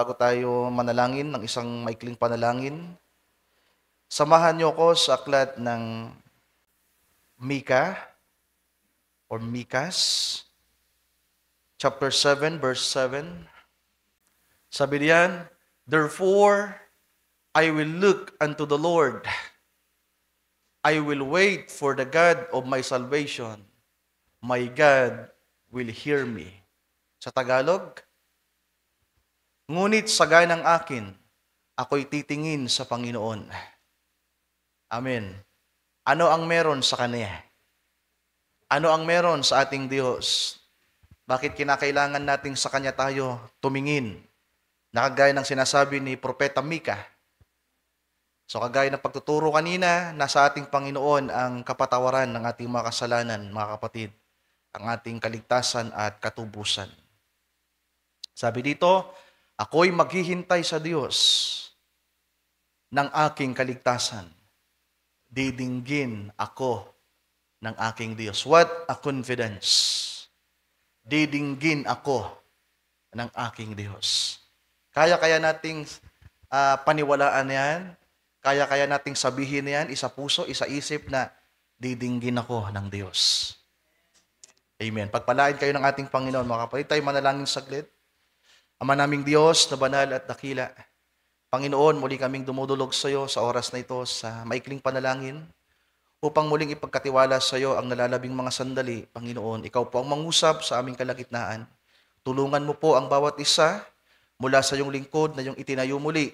bago tayo manalangin ng isang maikling panalangin, samahan niyo ko sa aklat ng Mika or Mikas, chapter 7, verse 7. Sabi diyan, "Therefore, I will look unto the Lord. I will wait for the God of my salvation. My God will hear me." Sa Tagalog, ngunit sa ganang akin, ako'y titingin sa Panginoon. Amen. Ano ang meron sa Kanya? Ano ang meron sa ating Diyos? Bakit kinakailangan nating sa Kanya tayo tumingin? Nakagaya ng sinasabi ni Propeta Mika. So kagaya ng pagtuturo kanina, nasa ating Panginoon ang kapatawaran ng ating mga kasalanan, mga kapatid. Ang ating kaligtasan at katubusan. Sabi dito, ako'y maghihintay sa Diyos ng aking kaligtasan. Didinggin ako ng aking Diyos. What a confidence. Didinggin ako ng aking Diyos. Kaya nating paniwalaan yan. Kaya nating sabihin yan, isa puso, isa isip na didinggin ako ng Diyos. Amen. Pagpalain kayo ng ating Panginoon, mga kapatid. Tayo manalangin saglit. Ama naming Diyos na banal at dakila, Panginoon, muli kaming dumudulog sa iyo sa oras na ito sa maikling panalangin upang muling ipagkatiwala sa iyo ang nalalabing mga sandali. Panginoon, ikaw po ang mangusap sa aming kalagitnaan. Tulungan mo po ang bawat isa mula sa iyong lingkod na iyong itinayo muli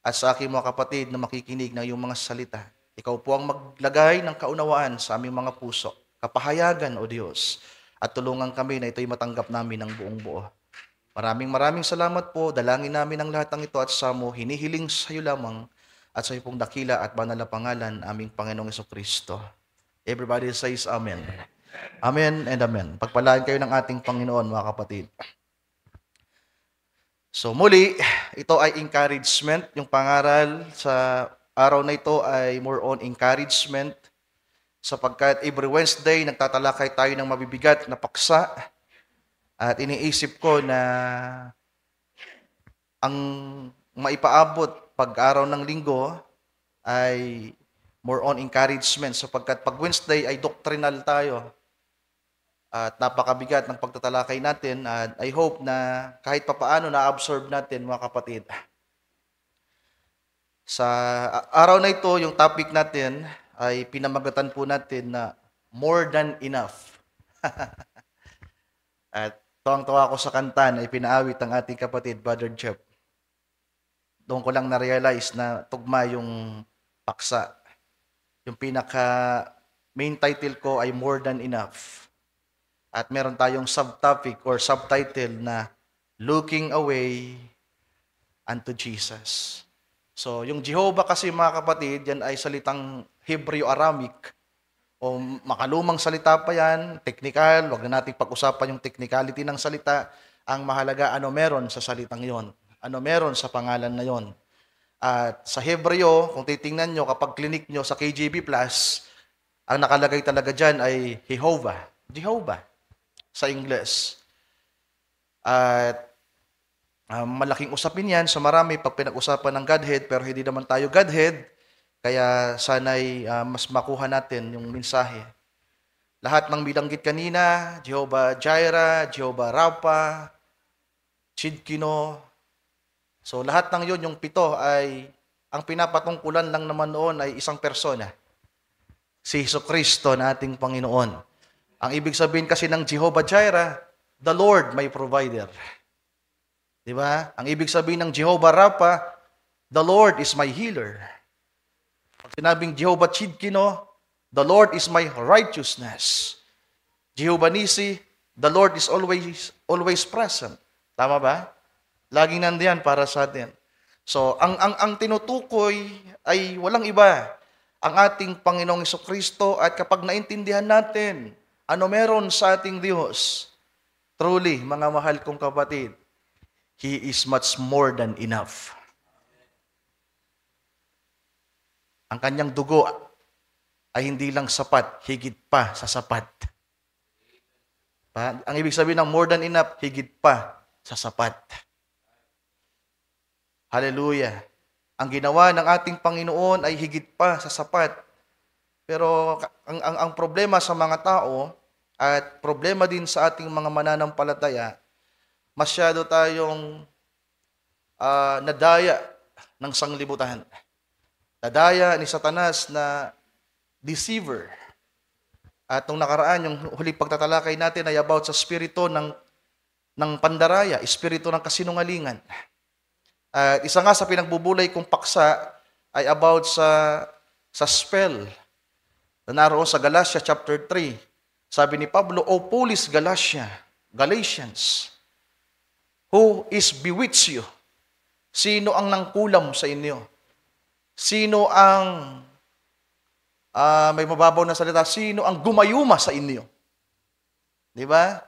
at sa aking mga kapatid na makikinig ng iyong mga salita. Ikaw po ang maglagay ng kaunawaan sa aming mga puso. Kapahayagan, O Diyos, at tulungan kami na ito'y matanggap namin ng buong buo. Maraming salamat po. Dalangin namin ang lahat ng ito at sa mo, hinihiling sa iyo lamang at sa iyo pong dakila at banal na pangalan, aming Panginoong Jesucristo. Everybody says Amen. Amen and Amen. Pagpalain kayo ng ating Panginoon, mga kapatid. So muli, ito ay encouragement. Yung pangaral sa araw na ito ay more on encouragement sapagkat every Wednesday nagtatalakay tayo ng mabibigat na paksa. At iniisip ko na ang maipaabot pag-araw ng linggo ay more on encouragement sapagkat pag Wednesday ay doctrinal tayo at napakabigat ng pagtatalakay natin at I hope na kahit papaano na-absorb natin, mga kapatid. Sa araw na ito, yung topic natin ay pinamagatan po natin na more than enough. At tuwang-tuwa ako sa kanta na ipinaawit ang ating kapatid, Brother Jeff. Doon ko lang na-realize na tugma yung paksa. Yung pinaka-main title ko ay More Than Enough. At meron tayong subtopic or subtitle na Looking Away unto Jesus. So, yung Jehovah kasi, mga kapatid, yan ay salitang Hebrew-Aramic. O makalumang salita pa yan, technical, wag na natin pag-usapan yung technicality ng salita. Ang mahalaga, ano meron sa salitang yon, ano meron sa pangalan na yon. At sa Hebreo, kung titingnan nyo, kapag clinic nyo sa KJV+, ang nakalagay talaga dyan ay Jehovah, sa Ingles. At malaking usapin yan sa marami pag pinag-usapan ng Godhead, pero hindi naman tayo Godhead. Kaya sana'y mas makuha natin yung mensahe. Lahat ng bilanggit kanina, Jehovah Jireh, Jehovah Rapha, Chidkino. So lahat ng yun, yung 7 ay, ang pinapatungkulan lang naman noon ay isang persona. Si Jesucristo na ating Panginoon. Ang ibig sabihin kasi ng Jehovah Jireh, the Lord my provider. Diba? Ang ibig sabihin ng Jehovah Rapha, the Lord is my healer. Pag sinabing Jehovah Chidkino, the Lord is my righteousness. Jehovah Nisi, the Lord is always present. Tama ba? Laging nandiyan para sa atin. So, ang tinutukoy ay walang iba. Ang ating Panginoong Jesucristo at kapag naintindihan natin, ano meron sa ating Diyos, truly, mga mahal kong kapatid, He is much more than enough. Ang kanyang dugo ay hindi lang sapat, higit pa sa sapat. Ang ibig sabihin ng more than enough, higit pa sa sapat. Hallelujah. Ang ginawa ng ating Panginoon ay higit pa sa sapat. Pero ang problema sa mga tao at problema din sa ating mga mananampalataya, masyado tayong nadaya ng sanglibutan. Nadaya ni Satanas na deceiver. At nung nakaraan, yung huling pagtatalakay natin ay about sa spirito ng pandaraya, espiritu ng kasinungalingan. At isa nga sa pinagbubulay kong paksa ay about sa spell na naroon sa Galatia chapter 3. Sabi ni Pablo, O Polis Galatians, who is bewitched you? Sino ang nangkulam sa inyo? Sino ang, may mababaw na salita, sino ang gumayuma sa inyo? Di ba?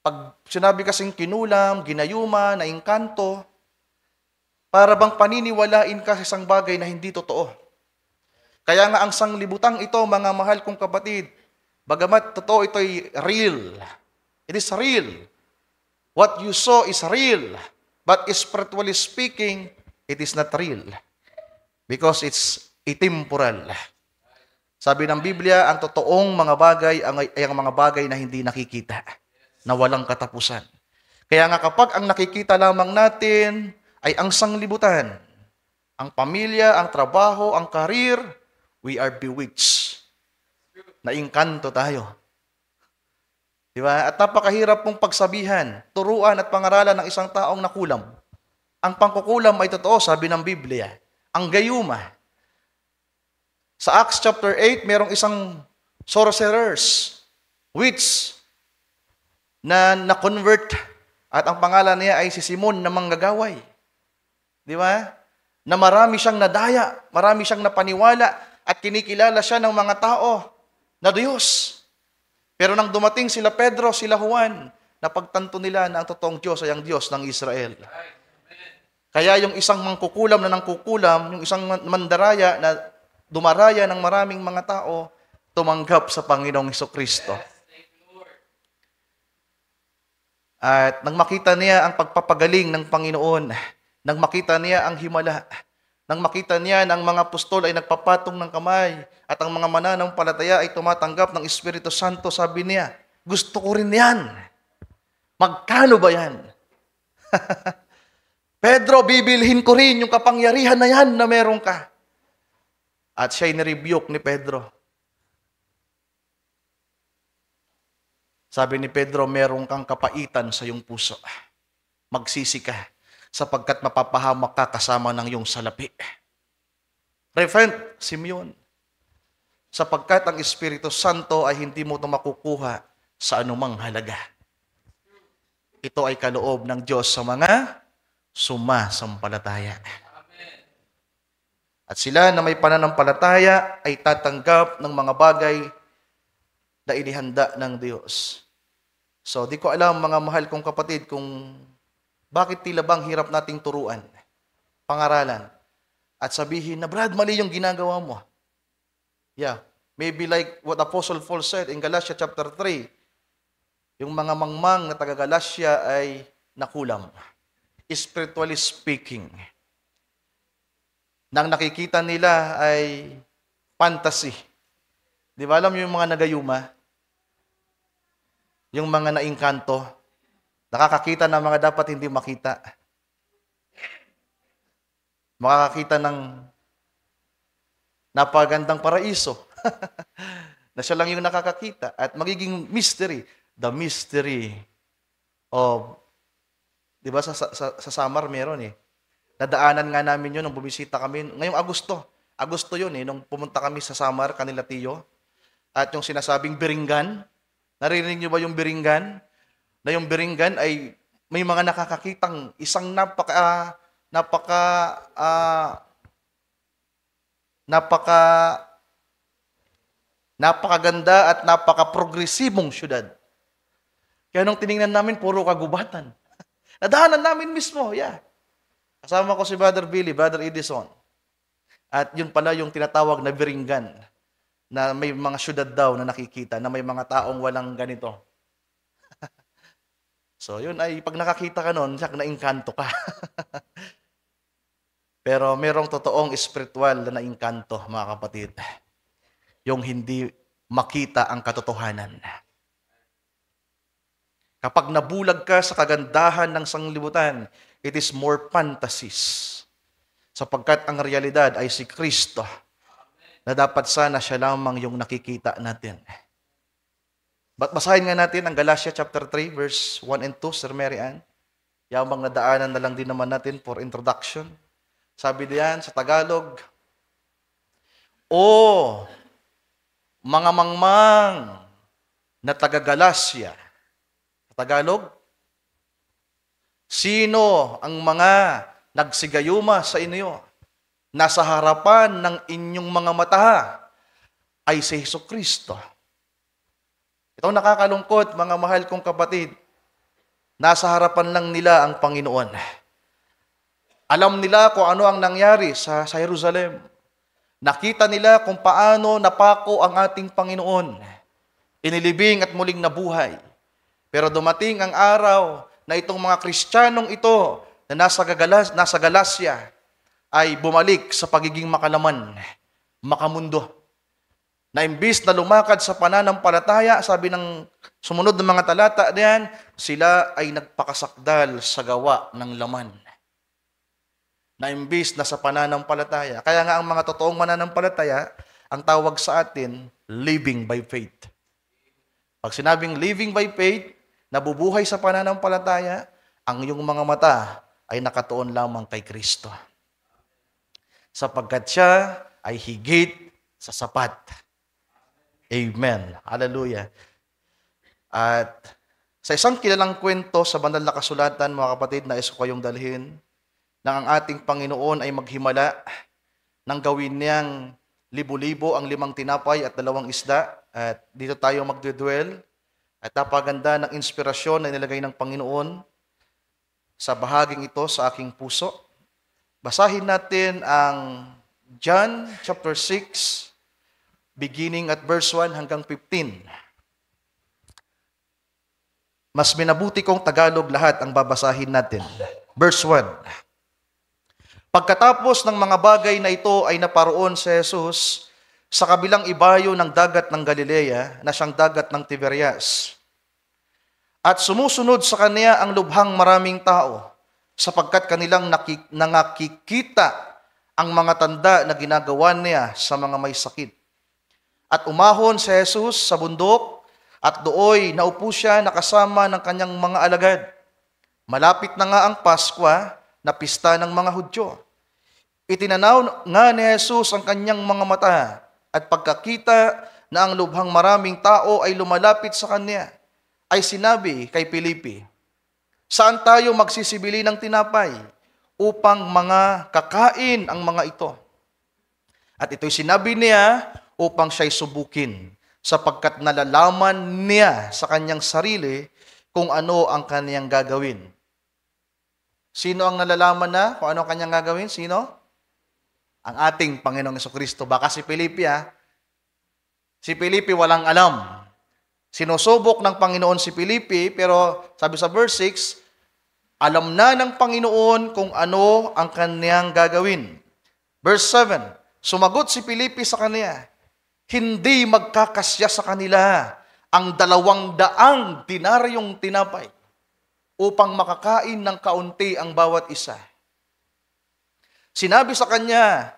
Pag sinabi kasing kinulam, ginayuma, naingkanto, para bang paniniwalain ka sa isang bagay na hindi totoo. Kaya nga ang sanglibutang ito, mga mahal kong kapatid, bagamat totoo ito'y real. It is real. What you saw is real. But spiritually speaking, it is not real. Because it's atemporal. Sabi ng Biblia, ang totoong mga bagay ay ang mga bagay na hindi nakikita, na walang katapusan. Kaya nga kapag ang nakikita lamang natin ay ang sanglibutan, ang pamilya, ang trabaho, ang karir, we are bewitched. Naingkanto tayo. Diba? At napakahirap pong pagsabihan, turuan at pangaralan ng isang taong nakulam. Ang pangkukulam ay totoo, sabi ng Biblia. Ang gayuma. Sa Acts chapter 8, merong isang sorcerers, witch, na na-convert. At ang pangalan niya ay si Simon na manggagaway. Di ba? Na marami siyang nadaya, marami siyang napaniwala, at kinikilala siya ng mga tao na Diyos. Pero nang dumating sila Pedro, sila Juan, napagtanto nila na ang totoong Diyos ay ang Diyos ng Israel. Kaya yung isang mangkukulam na nangkukulam, yung isang mandaraya na dumaraya ng maraming mga tao, tumanggap sa Panginoong Hesukristo. At nang makita niya ang pagpapagaling ng Panginoon, nang makita niya ang himala, nang makita niya na ang mga apostol ay nagpapatong ng kamay at ang mga mananampalataya ay tumatanggap ng Espiritu Santo, sabi niya, gusto ko rin yan. Magkano ba yan? Pedro, bibilhin ko rin yung kapangyarihan na yan na meron ka. At siya'y nirebuke ni Pedro. Sabi ni Pedro, meron kang kapaitan sa iyong puso. Magsisi ka, sapagkat mapapahamak ka kasama ng iyong salapi. Repent, Simeon, sapagkat ang Espiritu Santo ay hindi mo ito makukuha sa anumang halaga. Ito ay kaloob ng Diyos sa mga sumasampalataya. At sila na may pananampalataya ay tatanggap ng mga bagay na inihanda ng Diyos. So, di ko alam mga mahal kong kapatid kung bakit tila bang hirap nating turuan, pangaralan, at sabihin na, Brad, mali yung ginagawa mo. Yeah, maybe like what Apostle Paul said in Galatia chapter 3, yung mga mangmang na taga-Galatia ay nakulam. Spiritually speaking. Nang nakikita nila ay fantasy. Di ba alam yung mga nagayuma? Yung mga naingkanto? Nakakakita ng mga dapat hindi makita. Makakakita ng napagandang paraiso. Na siya lang yung nakakakita. At magiging mystery. The mystery of, di ba sa Samar meron eh. Nadaanan nga namin yun nung bumisita kami. Ngayong Agosto yun eh, nung pumunta kami sa Samar, kanila tiyo. At yung sinasabing biringgan, naririnig niyo ba yung biringgan? Na yung biringgan ay may mga nakakakitang isang napakaganda at napaka-progresibong syudad. Kaya nung tiningnan namin, puro kagubatan. Nadaanan namin mismo, yeah. Kasama ko si Brother Billy, Brother Edison. At yun pala yung tinatawag na biringgan, na may mga syudad daw na nakikita, na may mga taong walang ganito. So, yun ay, pag nakakita ka nun, siya naingkanto ka. Pero merong totoong spiritual na naingkanto, mga kapatid. Yung hindi makita ang katotohanan. Kapag nabulag ka sa kagandahan ng sanglibutan, it is more fantasies. Sapagkat ang realidad ay si Kristo, na dapat sana siya lamang yung nakikita natin. Basahin nga natin ang Galatia chapter 3, verse 1 and 2, Sir Mary Ann. Yamang nadaanan na lang din naman natin for introduction. Sabi diyan sa Tagalog, O mga mangmang na taga-Galacia. Sa Tagalog, sino ang mga nagsigayuma sa inyo? Nasa harapan ng inyong mga mata ay si Jesucristo. Ito nakakalungkot, mga mahal kong kapatid. Nasa harapan lang nila ang Panginoon. Alam nila kung ano ang nangyari sa Jerusalem. Nakita nila kung paano napako ang ating Panginoon. Inilibing at muling nabuhay. Pero dumating ang araw na itong mga Kristiyanong ito na nasa Galacia ay bumalik sa pagiging makalaman, makamundo. Na imbis na lumakad sa pananampalataya, sabi ng sumunod ng mga talata diyan, sila ay nagpakasakdal sa gawa ng laman. Na imbis na sa pananampalataya. Kaya nga ang mga totoong mananampalataya, ang tawag sa atin, living by faith. Pag sinabing living by faith, nabubuhay sa pananampalataya, ang iyong mga mata ay nakatuon lamang kay Kristo. Sapagkat siya ay higit sa sapat. Amen. Hallelujah. At sa isang kilalang kwento sa banal na kasulatan, mga kapatid, na iso kayong dalhin, na ang ating Panginoon ay maghimala nang gawin niyang libo-libo ang 5 tinapay at 2 isda. At dito tayo magdudwell. At napaganda ng inspirasyon na nilagay ng Panginoon sa bahaging ito sa aking puso. Basahin natin ang John chapter 6, beginning at verse 1 hanggang 15. Mas minabuti kong Tagalog lahat ang babasahin natin. Verse 1. Pagkatapos ng mga bagay na ito ay naparoon si Jesus sa kabilang ibayo ng dagat ng Galilea na siyang dagat ng Tiberias. At sumusunod sa kanya ang lubhang maraming tao sapagkat kanilang nakikita ang mga tanda na ginagawa niya sa mga may sakit. At umahon si Jesus sa bundok at dooy naupo siya nakasama ng kanyang mga alagad. Malapit na nga ang Pasko na pista ng mga Hudyo. Itinanaw nga ni Jesus ang kanyang mga mata at pagkakita na ang lubhang maraming tao ay lumalapit sa kanya, ay sinabi kay Felipe, saan tayo magsisibili ng tinapay upang mga kakain ang mga ito? At ito'y sinabi niya upang siya'y subukin, sapagkat nalalaman niya sa kanyang sarili kung ano ang kanyang gagawin. Sino ang nalalaman na kung ano ang kanyang gagawin? Sino? Ang ating Panginoong Jesucristo. Baka si Felipe, Si Felipe walang alam. Sinusubok ng Panginoon si Felipe, pero sabi sa verse 6, alam na ng Panginoon kung ano ang kanyang gagawin. Verse 7, sumagot si Felipe sa kanya, hindi magkakasya sa kanila ang 200 dinaryong tinapay upang makakain ng kaunti ang bawat isa. Sinabi sa kanya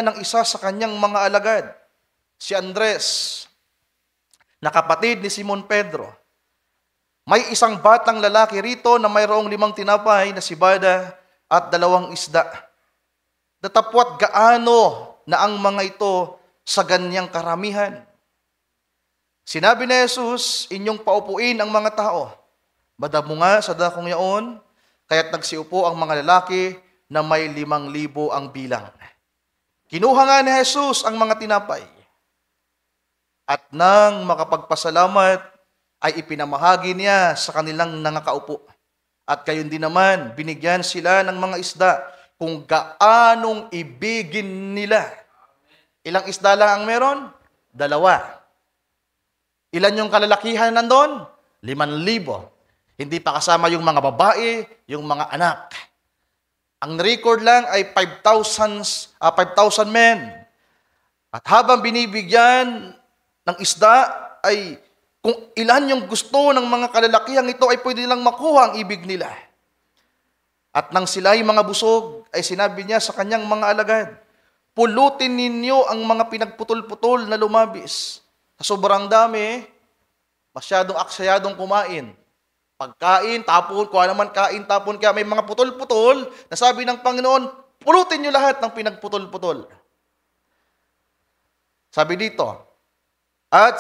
ng isa sa kanyang mga alagad, si Andres, na kapatid ni Simon Pedro, may isang batang lalaki rito na mayroong 5 tinapay na sibada at 2 isda. Datapwat gaano na ang mga ito sa ganyang karamihan. Sinabi ni Jesus, inyong paupuin ang mga tao. Madamo nga sa dakong yaon, kaya't nagsiupo ang mga lalaki na may 5,000 ang bilang. Kinuha nga ni Jesus ang mga tinapay. At nang makapagpasalamat, ay ipinamahagi niya sa kanilang nangakaupo. At gayon din naman, binigyan sila ng mga isda kung gaanong ibigin nila. Ilang isda lang ang meron? 2. Ilan yung kalalakihan nandun? 5,000. Hindi pa kasama yung mga babae, yung mga anak. Ang record lang ay 5,000 men. At habang binibigyan ng isda ay kung ilan yung gusto ng mga kalalakihang ito ay pwede nilang makuha ang ibig nila. At nang sila'y mga busog ay sinabi niya sa kanyang mga alagad, pulutin ninyo ang mga pinagputol-putol na lumabis. Sa sobrang dami, masyadong aksyadong kumain. Pagkain, tapon, kung ano man kain, tapon. Kaya may mga putol-putol na sabi ng Panginoon, pulutin nyo lahat ng pinagputol-putol. Sabi dito, at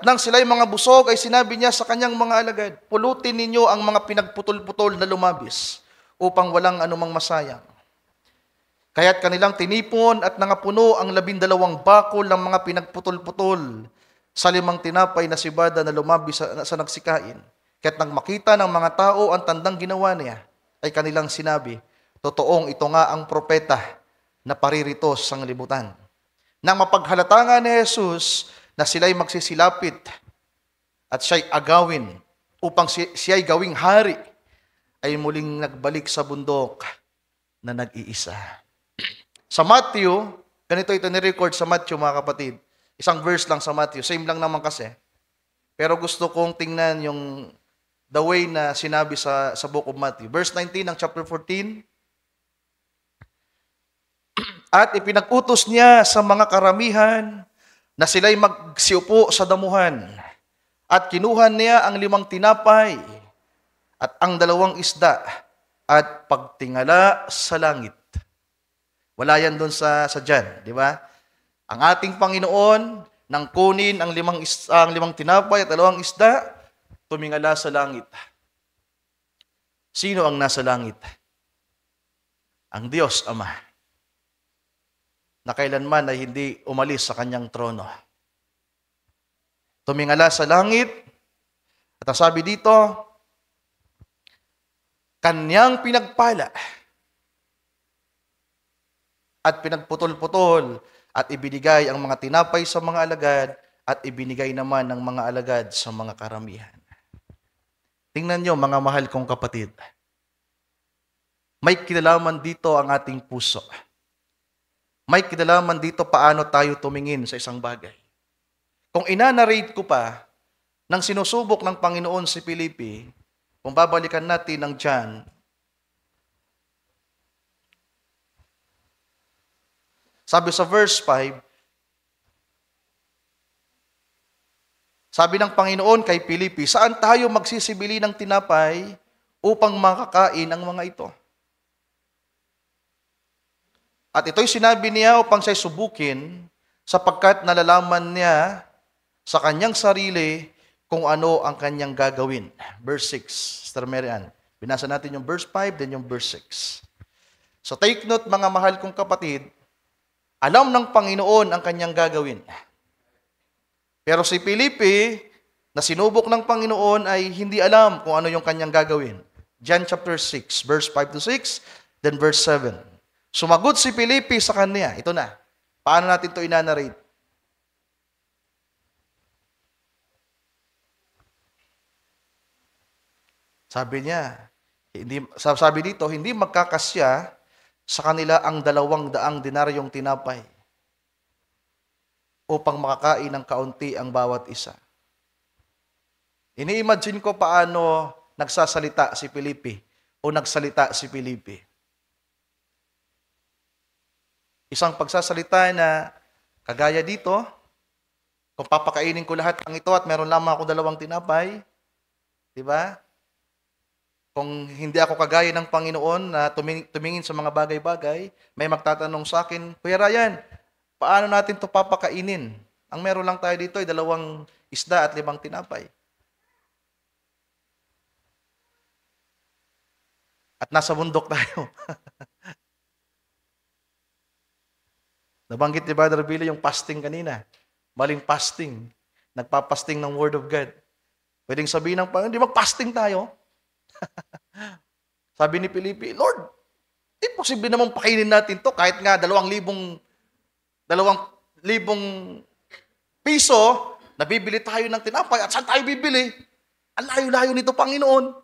nang sila'y mga busog ay sinabi niya sa kanyang mga alagad, pulutin ninyo ang mga pinagputol-putol na lumabis upang walang anumang masayang. Kaya't kanilang tinipon at nangapuno ang 12 bakol ng mga pinagputol-putol sa 5 tinapay na sibada na lumabis sa nagsikain. Kaya't nang makita ng mga tao ang tandang ginawa niya, ay kanilang sinabi, totoong ito nga ang propeta na paririto sa libutan. Nang mapaghalata nga ni Jesus na sila'y magsisilapit at siya'y agawin upang siya'y gawing hari, ay muling nagbalik sa bundok na nag-iisa. Sa Matthew, ganito ito ni-record sa Matthew mga kapatid. Isang verse lang sa Matthew, same lang naman kasi. Pero gusto kong tingnan yung the way na sinabi sa book of Matthew. Verse 19 ng chapter 14, at ipinag-utos niya sa mga karamihan na sila'y magsiupo sa damuhan. At kinuha niya ang 5 tinapay at ang 2 isda at pagtingala sa langit. Wala yan doon sa John, di ba? Ang ating Panginoon nang kunin ang 5 tinapay at 2 isda, tumingala sa langit. Sino ang nasa langit? Ang Diyos Ama, na kailanman ay hindi umalis sa kanyang trono. Tumingala sa langit, at ang sabi dito, kanyang pinagpala at pinagputol-putol at ibinigay ang mga tinapay sa mga alagad at ibinigay naman ng mga alagad sa mga karamihan. Tingnan nyo mga mahal kong kapatid, may kinalaman dito ang ating puso. May kinalaman dito paano tayo tumingin sa isang bagay. Kung inanarrate ko pa, nang sinusubok ng Panginoon si Filipi, kung babalikan natin ng John, sabi sa verse 5, sabi ng Panginoon kay Filipi, saan tayo magsisibili ng tinapay upang makakain ang mga ito? At ito'y sinabi niya upang siya'y subukin sapagkat nalalaman niya sa kanyang sarili kung ano ang kanyang gagawin. Verse 6, Sister Marian. Binasa natin yung verse 5, then yung verse 6. So take note mga mahal kong kapatid, alam ng Panginoon ang kanyang gagawin. Pero si Filipi, na sinubok ng Panginoon ay hindi alam kung ano yung kanyang gagawin. John chapter 6, verse 5 to 6, then verse 7. Sumagot si Filipi sa kanya. Ito na. Paano natin ito inanarrate? Sabi niya, sabi dito, hindi magkakasya sa kanila ang 200 dinaryong tinapay upang makakain ng kaunti ang bawat isa. Ini-imagine ko paano nagsasalita si Filipi o nagsalita si Filipi. Isang pagsasalita na kagaya dito, kung papakainin ko lahat ng ito at meron lamang ako 2 tinapay, di ba? Kung hindi ako kagaya ng Panginoon na tumingin sa mga bagay-bagay, may magtatanong sa akin, Kuya Ryan, paano natin ito papakainin? Ang meron lang tayo dito ay 2 isda at 5 tinapay. At nasa bundok tayo. Nabanggit ni Brother Billy yung fasting kanina. Maling fasting. Nagpapasting ng Word of God. Pwedeng sabihin ng Panginoon, hindi mag-fasting tayo. Sabi ni Filipi, Lord, imposible naman pakainin natin to kahit nga 2,000 piso, nabibili tayo ng tinapay. At saan tayo bibili? Ang layo-layo nito, Panginoon.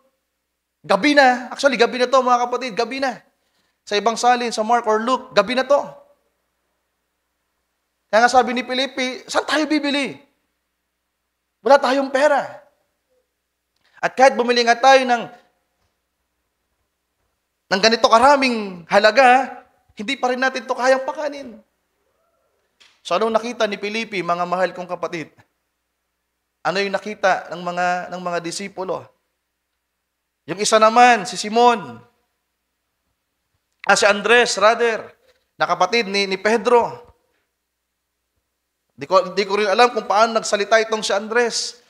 Gabi na. Actually, gabi na to mga kapatid. Gabi na. Sa ibang salin, sa Mark or Luke, gabi na to. Kaya nga sabi ni Felipe, saan tayo bibili? Wala tayong pera. At kahit bumili nga tayo ng ganito karaming halaga, hindi pa rin natin to kayang pakanin. So anong nakita ni Felipe, mga mahal kong kapatid? Ano yung nakita ng mga disipulo? Yung isa naman, si Simon. Si Andres, rather, na kapatid ni Pedro. Di ko rin alam kung paano nagsalita itong si Andres.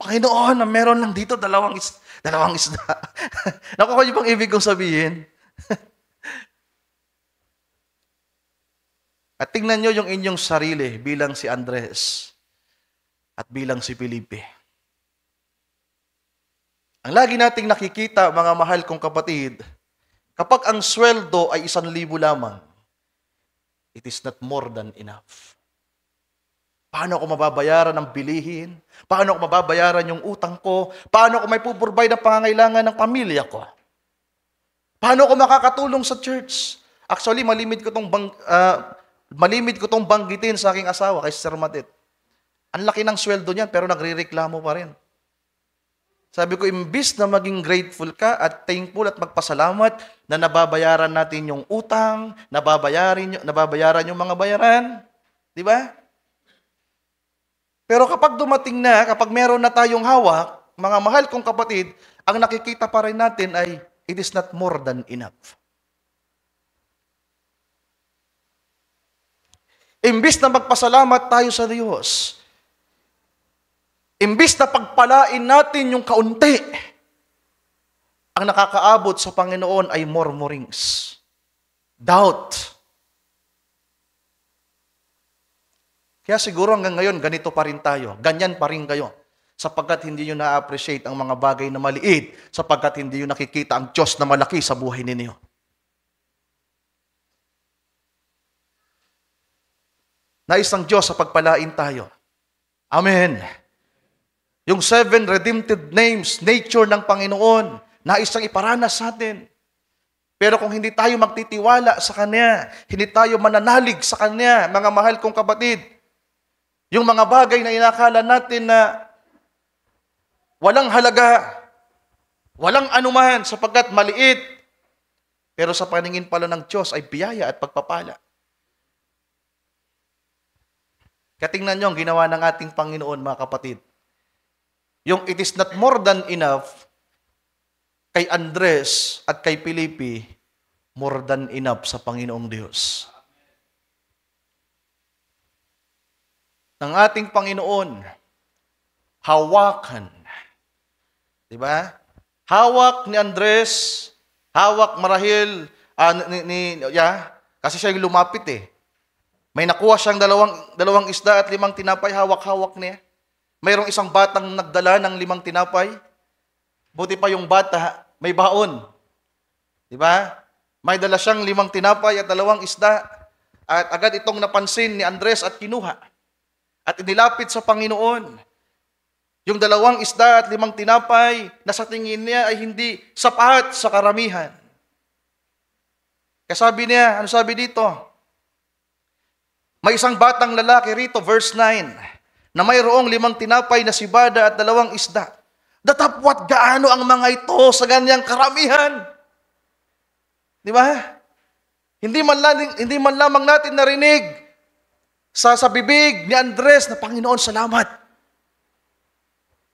Panginoon, na meron lang dito dalawang isda. Nakuha niyo bang ibig kong sabihin? At tingnan niyo yung inyong sarili bilang si Andres at bilang si Felipe. Ang lagi nating nakikita, mga mahal kong kapatid, kapag ang sweldo ay 1,000 lamang, it is not more than enough. Paano ako mababayaran ang bilihin? Paano ako mababayaran yung utang ko? Paano ako may puprovide ang pangangailangan ng pamilya ko? Paano ako makakatulong sa church? Actually, malimit ko tong banggitin sa aking asawa, kay Sir Matit. Ang laki ng sweldo niyan, pero nagrereklamo pa rin. Sabi ko, imbis na maging grateful ka at thankful at magpasalamat na nababayaran natin yung utang, nababayaran yung mga bayaran. Di ba? Pero kapag dumating na, kapag meron na tayong hawak, mga mahal kong kapatid, ang nakikita pa rin natin ay, it is not more than enough. Imbis na magpasalamat tayo sa Diyos, imbis na pagpalain natin yung kaunti, ang nakakaabot sa Panginoon ay murmurings, doubt. Kaya siguro hanggang ngayon, ganito pa rin tayo. Ganyan pa rin kayo. Sapagkat hindi nyo na-appreciate ang mga bagay na maliit. Sapagkat hindi nyo nakikita ang Diyos na malaki sa buhay ninyo. Nais ng Diyos sa pagpalain tayo. Amen. Yung 7 redempted names, nature ng Panginoon, nais niyang iparanas sa atin. Pero kung hindi tayo magtitiwala sa Kanya, hindi tayo mananalig sa Kanya, mga mahal kong kapatid, yung mga bagay na inakala natin na walang halaga, walang anuman sapagkat maliit, pero sa paningin pala ng Diyos ay biyaya at pagpapala. Kaya tingnan nyo ang ginawa ng ating Panginoon, mga kapatid. Yung it is not more than enough, kay Andres at kay Felipe, more than enough sa Panginoong Diyos. Ng ating Panginoon, hawakan. Diba? Hawak ni Andres, hawak marahil, kasi siya yung lumapit eh. May nakuha siyang dalawang isda at 5 tinapay, hawak-hawak niya. Mayroong isang batang nagdala ng 5 tinapay. Buti pa yung bata, may baon. Diba? May dala siyang 5 tinapay at 2 isda. At agad itong napansin ni Andres at kinuha. At inilapit sa Panginoon. Yung 2 isda at 5 tinapay na sa tingin niya ay hindi sapat sa karamihan. Kaya sabi niya, ano sabi dito? May isang batang lalaki rito, verse 9, na mayroong 5 tinapay na sibada at 2 isda. Datapwat gaano ang mga ito sa ganyang karamihan. Di ba? Hindi man lamang natin narinig sa bibig ni Andres na Panginoon, salamat.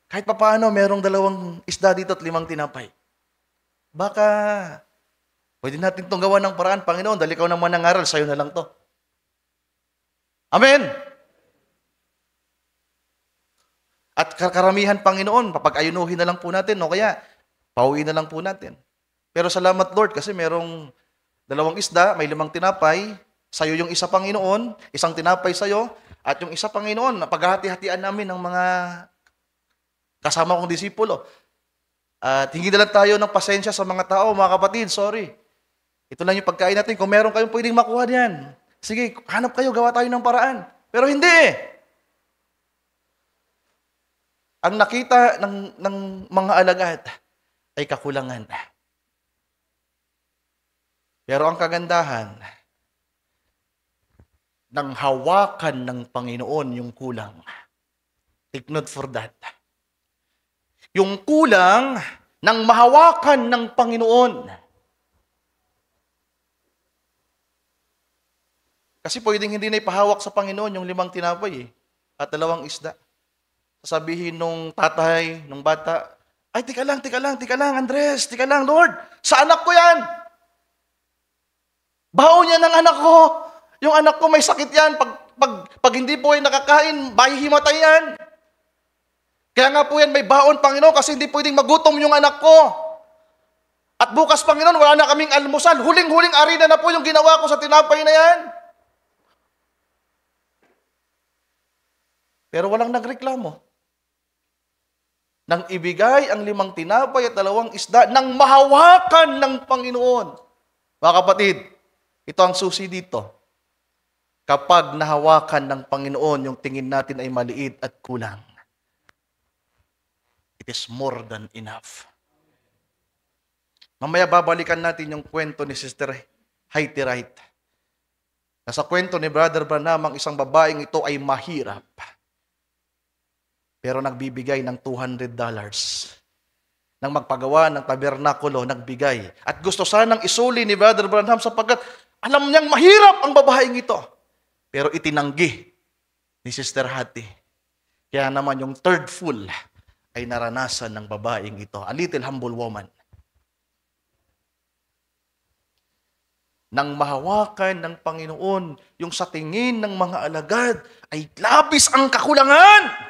Kahit pa paano, merong 2 isda dito at 5 tinapay. Baka, pwede natin itong gawa ng paraan, Panginoon, dahil ikaw naman nangaral, sa'yo na lang to. Amen! At karamihan, Panginoon, papag-ayunuhin na lang po natin, o kaya, pauwiin na lang po natin. Pero salamat, Lord, kasi merong 2 isda, may 5 tinapay, sa'yo yung isa, Panginoon, 1 tinapay sa'yo, at yung isa, Panginoon, paghahati-hatian namin ng mga kasama kong disipulo. At hingi na lang tayo ng pasensya sa mga tao, mga kapatid, sorry. Ito lang yung pagkain natin. Kung meron kayong pwedeng makuha diyan, sige, hanap kayo, gawa tayo ng paraan. Pero hindi. Ang nakita ng mga alagad ay kakulangan. Pero ang kagandahan, nang hawakan ng Panginoon yung kulang. Take note for that. Yung kulang nang mahawakan ng Panginoon. Kasi pwedeng hindi na ipahawak sa Panginoon yung 5 tinapay at 2 isda. Sasabihin nung tatay, nung bata, ay, tika lang, Andres, tika lang, Lord, sa anak ko yan. Baon yan ng anak ko. Yung anak ko may sakit yan. Pag hindi po yan nakakain, mahihimatay yan. Kaya nga po yan may baon, Panginoon, kasi hindi pwedeng magutom yung anak ko. At bukas, Panginoon, wala na kaming almusal. Huling-huling arena na po yung ginawa ko sa tinapay na yan. Pero walang nagreklamo. Nang ibigay ang 5 tinapay at 2 isda, nang mahawakan ng Panginoon. Mga kapatid, ito ang susi dito. Kapag nahawakan ng Panginoon, yung tingin natin ay maliit at kulang. It is more than enough. Mamaya babalikan natin yung kwento ni Sister Haiti Wright. Nasa kwento ni Brother Branham, ang isang babaeng ito ay mahirap. Pero nagbibigay ng $200. Nang magpagawa ng tabernakulo, nagbigay. At gusto sanang isuli ni Brother Branham sapagkat alam niyang mahirap ang babaeng ito. Pero itinanggi ni Sister Hattie. Kaya naman yung 3rd full ay naranasan ng babaeng ito. A little humble woman. Nang mahawakan ng Panginoon, yung sa tingin ng mga alagad ay labis ang kakulangan.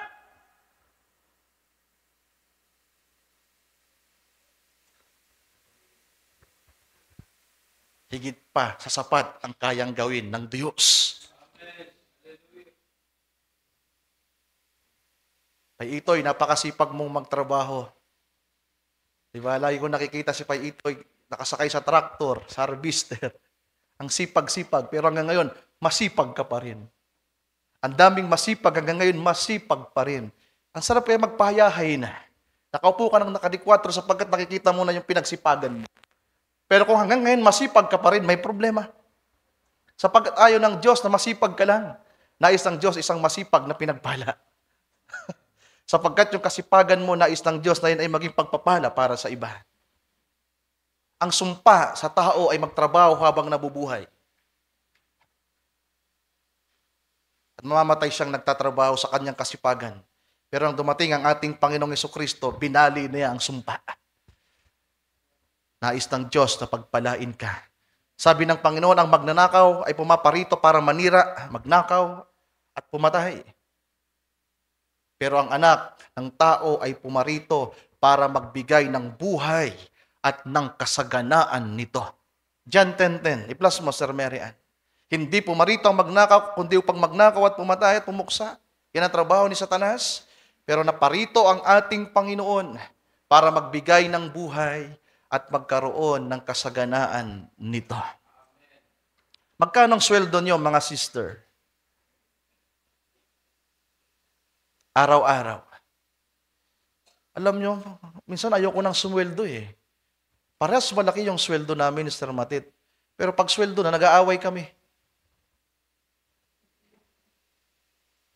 Higit pa sa sapat ang kayang gawin ng Diyos. Pai Itoy, napakasipag mong magtrabaho. Diba? Lagi ko nakikita si Pai Itoy nakasakay sa traktor, sa harvester. Ang sipag-sipag, pero hanggang ngayon, masipag ka pa rin. Ang daming masipag, hanggang ngayon, masipag pa rin. Ang sarap kaya magpahayahay na. Nakaupo ka ng nakadikwatro sapagkat nakikita mo na yung pinagsipagan mo. Pero kung hanggang ngayon, masipag ka pa rin, may problema. Sapagkat ayaw ng Diyos na masipag ka lang. Nais ng Diyos isang masipag na pinagpala. Sapagkat yung kasipagan mo, nais ng Diyos na yun ay maging pagpapala para sa iba. Ang sumpa sa tao ay magtrabaho habang nabubuhay. At mamamatay siyang nagtatrabaho sa kanyang kasipagan. Pero nang dumating ang ating Panginoong Jesucristo, binali niya ang sumpa. Nais ng Diyos na pagpalain ka. Sabi ng Panginoon, ang magnanakaw ay pumaparito para manira, magnakaw at pumatay. Pero ang anak ng tao ay pumarito para magbigay ng buhay at ng kasaganaan nito. John 10:10. I-plus mo, Sir Mary Ann. Hindi pumarito ang magnakaw, kundi upang magnakaw at pumatay at pumuksa. Yan ang trabaho ni Satanas. Pero naparito ang ating Panginoon para magbigay ng buhay at magkaroon ng kasaganaan nito. Magkano ang sweldo niyo, mga sister? Araw-araw. Alam nyo, minsan ayoko ng sumweldo eh. Parehas malaki yung sweldo namin, Mr. Matit. Pero pag sweldo na, nag-aaway kami.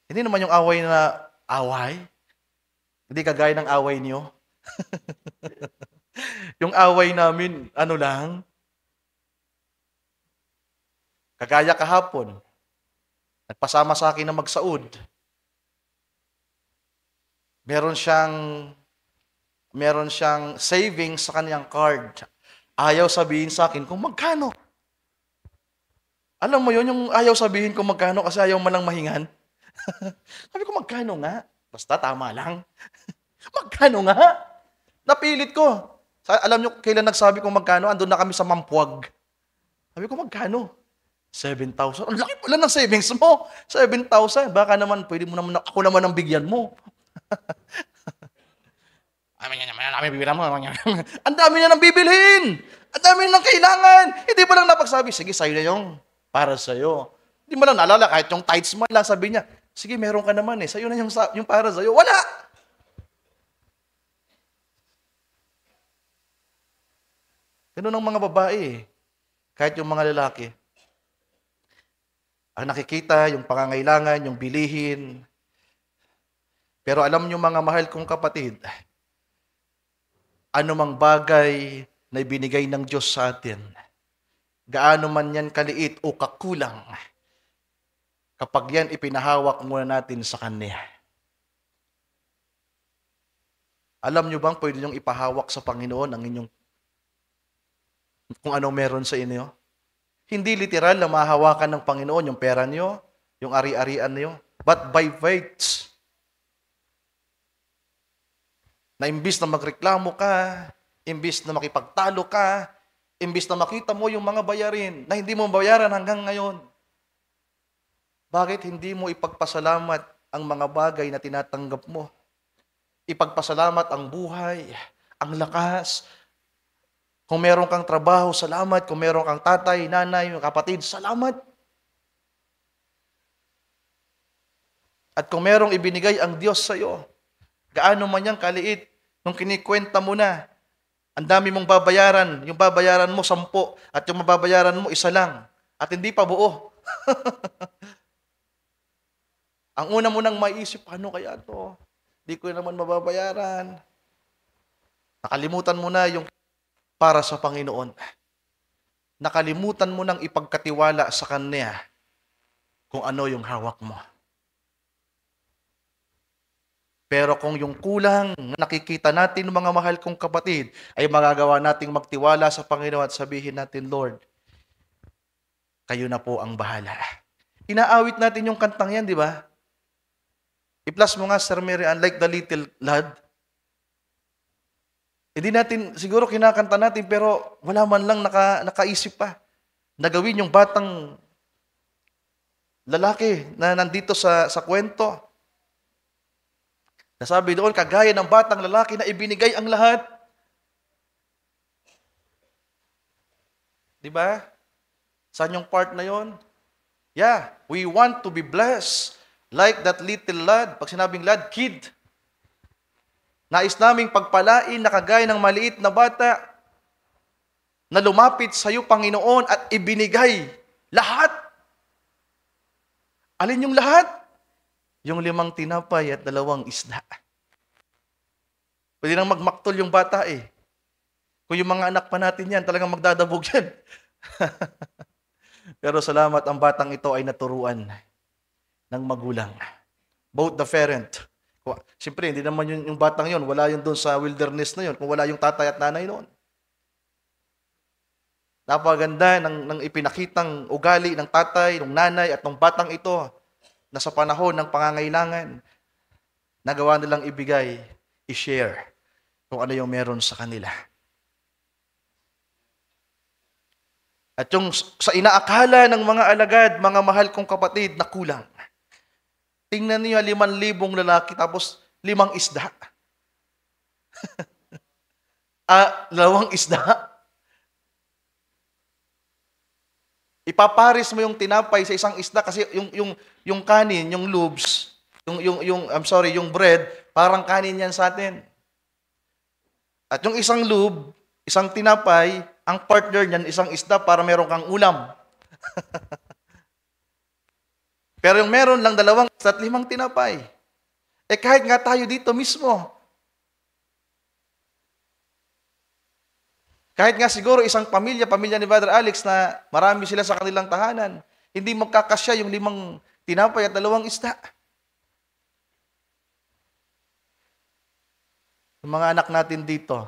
Hindi naman yung away na away. Hindi kagaya ng away niyo. Yung away namin, ano lang, kagaya kahapon, nagpasama sa akin na magsaud. Meron siyang savings sa kanyang card. Ayaw sabihin sa akin kung magkano. Alam mo yun, yung ayaw sabihin kung magkano kasi ayaw man lang mahingan. Sabi ko, magkano nga? Basta tama lang. Magkano nga? Napilit ko. Alam nyo, kailan nagsabi kong magkano? Andun na kami sa Mampuag. Sabi ko, magkano? 7,000. Ang laki pala ng savings mo. 7,000. Baka naman, pwede mo naman, ako naman ang bigyan mo. Ang dami niya nang bibilhin. Ang dami niya nang kailangan. Hindi mo lang napagsabi, sige, sa'yo na yung para sa'yo. Hindi mo lang naalala, kahit yung tithes mo lang, sabi niya, sige, meron ka naman eh, sa'yo na yung para sa'yo. Wala! Ganun ang mga babae eh. Kahit yung mga lalaki, ang nakikita, yung pangangailangan, yung bilihin. Pero alam nyo mga mahal kong kapatid, anumang bagay na ibinigay ng Diyos sa atin, gaano man yan kaliit o kakulang, kapag yan ipinahawak muna natin sa Kanya. Alam nyo bang pwede nyong ipahawak sa Panginoon ang inyong kung ano meron sa inyo? Hindi literal na mahahawakan ng Panginoon yung pera nyo, yung ari-arian nyo, but by faith. Na imbis na magreklamo ka, imbis na makipagtalo ka, imbis na makita mo yung mga bayarin na hindi mo bayaran hanggang ngayon. Bakit hindi mo ipagpasalamat ang mga bagay na tinatanggap mo? Ipagpasalamat ang buhay, ang lakas. Kung meron kang trabaho, salamat. Kung meron kang tatay, nanay, kapatid, salamat. At kung merong ibinigay ang Diyos sa iyo, gaano man yang kaliit, nung kinikwenta mo na, ang dami mong babayaran, yung babayaran mo 10, at yung mababayaran mo 1 lang, at hindi pa buo. Ang una mo nang maisip, paano kaya to? Di ko naman mababayaran. Nakalimutan mo na yung para sa Panginoon. Nakalimutan mo nang ipagkatiwala sa Kanya kung ano yung hawak mo. Pero kung yung kulang na nakikita natin, mga mahal kong kapatid, ay magagawa nating magtiwala sa Panginoon at sabihin natin, Lord, kayo na po ang bahala. Inaawit natin yung kantang yan, di ba? I-plus mo nga, Sir Mary, unlike the little lad. Hindi natin, siguro kinakanta natin, pero wala man lang nakaisip pa na gawin yung batang lalaki na nandito sa kwento. Nasabi doon, kagaya ng batang lalaki na ibinigay ang lahat. Di ba? Saan yung part na yon? Yeah, we want to be blessed. Like that little lad, pag sinabing lad, kid. Nais naming pagpalain na kagaya ng maliit na bata na lumapit sa iyo, Panginoon, at ibinigay lahat. Alin yung lahat? Yung 5 tinapay at 2 isda. Pwede nang magmaktol yung bata eh. Kung yung mga anak pa natin yan, talagang magdadabog yan. Pero salamat, ang batang ito ay naturuan ng magulang. Both the parent. Siyempre, hindi naman yung batang yon, wala yun doon sa wilderness na yun, kung wala yung tatay at nanay noon. Napaganda ng ipinakitang ugali ng tatay, ng nanay at ng batang ito na sa panahon ng pangangailangan, nagawa nilang ibigay, i-share kung ano yung meron sa kanila. At yung sa inaakala ng mga alagad, mga mahal kong kapatid, na kulang. Tingnan niyo, 5,000 lalaki tapos 5 isda. 2 isda. Ipaparis mo yung tinapay sa isang isda kasi yung kanin, yung loaves, yung bread, parang kanin yan sa atin. At yung isang loaf, isang tinapay, ang partner niyan isang isda para meron kang ulam. Pero yung meron lang 2 isda at 5 tinapay. Eh kahit nga tayo dito mismo, kahit nga siguro isang pamilya ni Brother Alex na marami sila sa kanilang tahanan, hindi magkakasya yung 5 tinapay at 2 isda. Yung mga anak natin dito,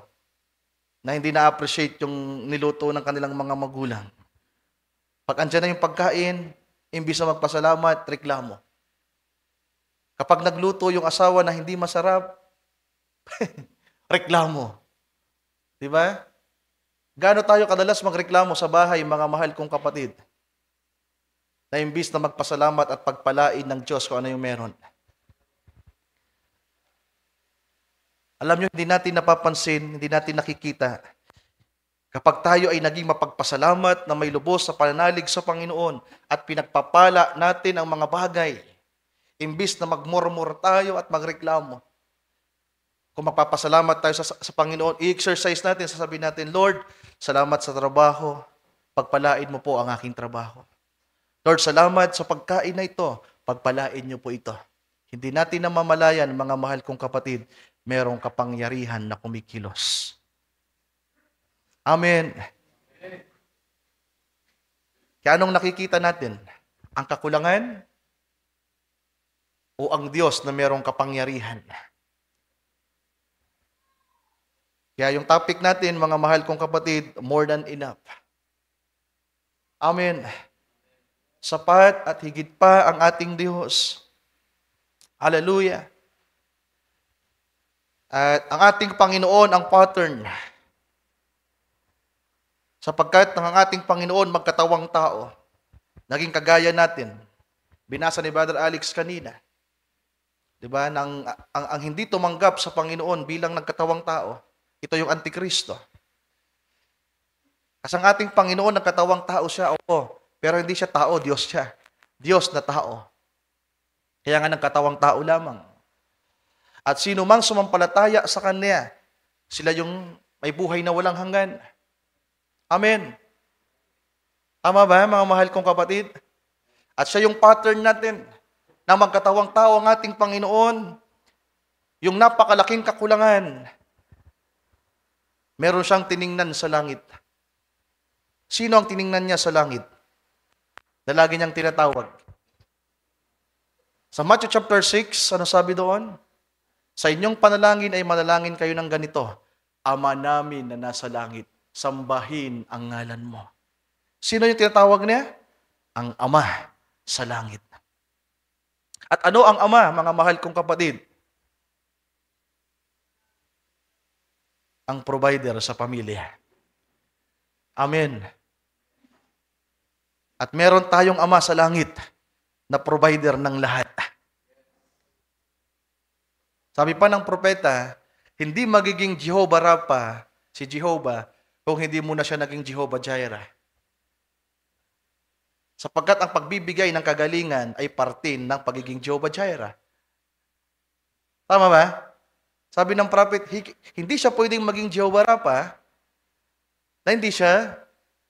na hindi na-appreciate yung niluto ng kanilang mga magulang. Pag andyan na yung pagkain, imbis na magpasalamat, reklamo. Kapag nagluto yung asawa na hindi masarap, reklamo. Di ba? Gaano tayo kadalas magreklamo sa bahay, mga mahal kong kapatid, na imbis na magpasalamat at pagpalain ng Diyos kung ano yung meron. Alam nyo, hindi natin napapansin, hindi natin nakikita. Kapag tayo ay naging mapagpasalamat na may lubos sa pananalig sa Panginoon at pinagpapala natin ang mga bagay, imbis na magmurmur tayo at magreklamo. Kung magpapasalamat tayo sa Panginoon, i-exercise natin, sasabihin natin, Lord, salamat sa trabaho, Pagpalain mo po ang aking trabaho. Lord, salamat sa pagkain na ito. Pagpalain niyo po ito. Hindi natin namamalayan, mga mahal kong kapatid, merong kapangyarihan na kumikilos. Amen. Kaya anong nakikita natin? Ang kakulangan o ang Diyos na merong kapangyarihan? Kaya yung topic natin, mga mahal kong kapatid, more than enough. Amen. Sapat at higit pa ang ating Diyos. Hallelujah. At ang ating Panginoon ang pattern. Sapagkat ang ating Panginoon magkatawang tao, naging kagaya natin. Binasa ni Brother Alex kanina. Diba? Ang hindi tumanggap sa Panginoon bilang nagkatawang tao, ito yung Antikristo. Kasi ang ating Panginoon, nagkatawang tao siya, oo. Pero hindi siya tao, Diyos siya. Diyos na tao. Kaya nga nagkatawang tao lamang. At sino mang sumampalataya sa Kanya, sila yung may buhay na walang hanggan. Amen. Tama ba, mga mahal kong kapatid? At siya yung pattern natin na magkatawang tao ang ating Panginoon. Yung napakalaking kakulangan, meron siyang tiningnan sa langit. Sino ang tiningnan niya sa langit? Na lagi niyang tinatawag. Sa Matthew chapter 6, ano sabi doon? Sa inyong panalangin ay manalangin kayo ng ganito, Ama namin na nasa langit, sambahin ang ngalan mo. Sino yung tinatawag niya? Ang Ama sa langit. At ano ang Ama, mga mahal kong kapatid? Ang provider sa pamilya. Amen. At meron tayong Ama sa langit na provider ng lahat. Sabi pa ng propeta, hindi magiging Jehovah Rapha, si Jehovah, kung hindi mo na siya naging Jehovah Jireh. Sapagkat ang pagbibigay ng kagalingan ay parte ng pagiging Jehovah Jireh. Tama ba? Sabi ng prophet, hindi siya pwedeng maging Jehovah Rapha na hindi siya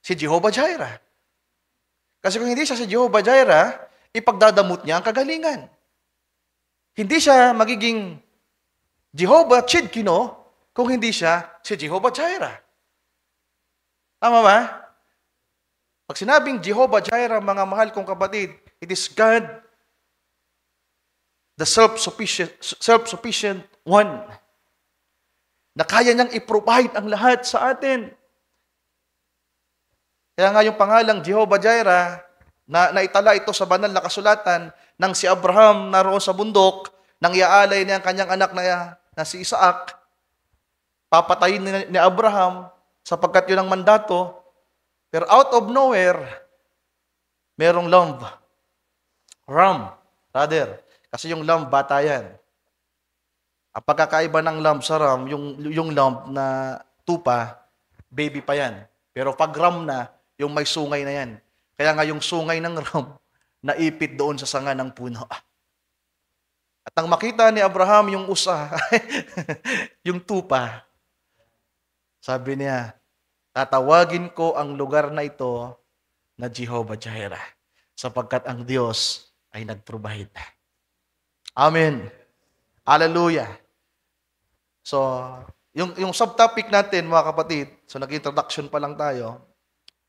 si Jehovah Jireh. Kasi kung hindi siya si Jehovah Jireh, ipagdadamot niya ang kagalingan. Hindi siya magiging Jehovah Chidkino kung hindi siya si Jehovah Jireh. Tama ba? Pag sinabing Jehovah Jireh, mga mahal kong kapatid, it is God, the self-sufficient one, na kaya niyang i-provide ang lahat sa atin. Kaya nga yung pangalang Jehovah Jireh, na naitala ito sa banal na kasulatan, nang si Abraham naroon sa bundok, nang iaalay niya ang kanyang anak na si Isaac, papatayin ni Abraham sapagkat yun ang mandato. Pero out of nowhere, merong ram, rather. Kasi yung lamb, bata yan. Ang pagkakaiba ng lamb sa ram, yung lamb na tupa, baby pa yan. Pero pag ram na, yung may sungay na yan. Kaya nga yung sungay ng ram, naipit doon sa sanga ng puno. At nang makita ni Abraham yung usa, yung tupa, sabi niya, tatawagin ko ang lugar na ito na Jehovah Jireh, sapagkat ang Diyos ay nag-provide. Amen. Hallelujah. So, yung subtopic natin, mga kapatid, so nag-introduction pa lang tayo,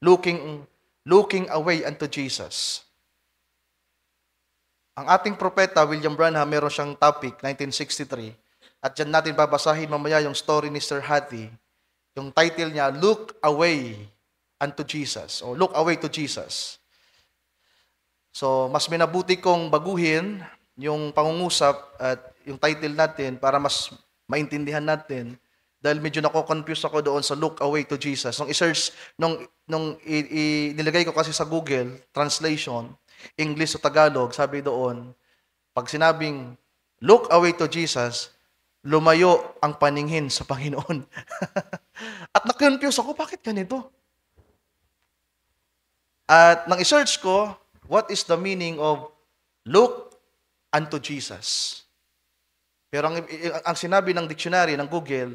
looking away unto Jesus. Ang ating propeta, William Branham, meron siyang topic, 1963. At dyan natin babasahin mamaya yung story ni Sir Hattie. Yung title niya, Look Away unto Jesus. O Look Away to Jesus. So, mas minabuti kong baguhin yung pangungusap at yung title natin para mas maintindihan natin. Dahil medyo nako-confuse ako doon sa Look Away to Jesus. Nung i-search, nung nilagay ko kasi sa Google, translation, English to Tagalog, sabi doon, pag sinabing, look away to Jesus, lumayo ang paningin sa Panginoon. At na-confuse ako, bakit ganito? At nang i-search ko, what is the meaning of look unto Jesus? Pero ang sinabi ng dictionary, ng Google,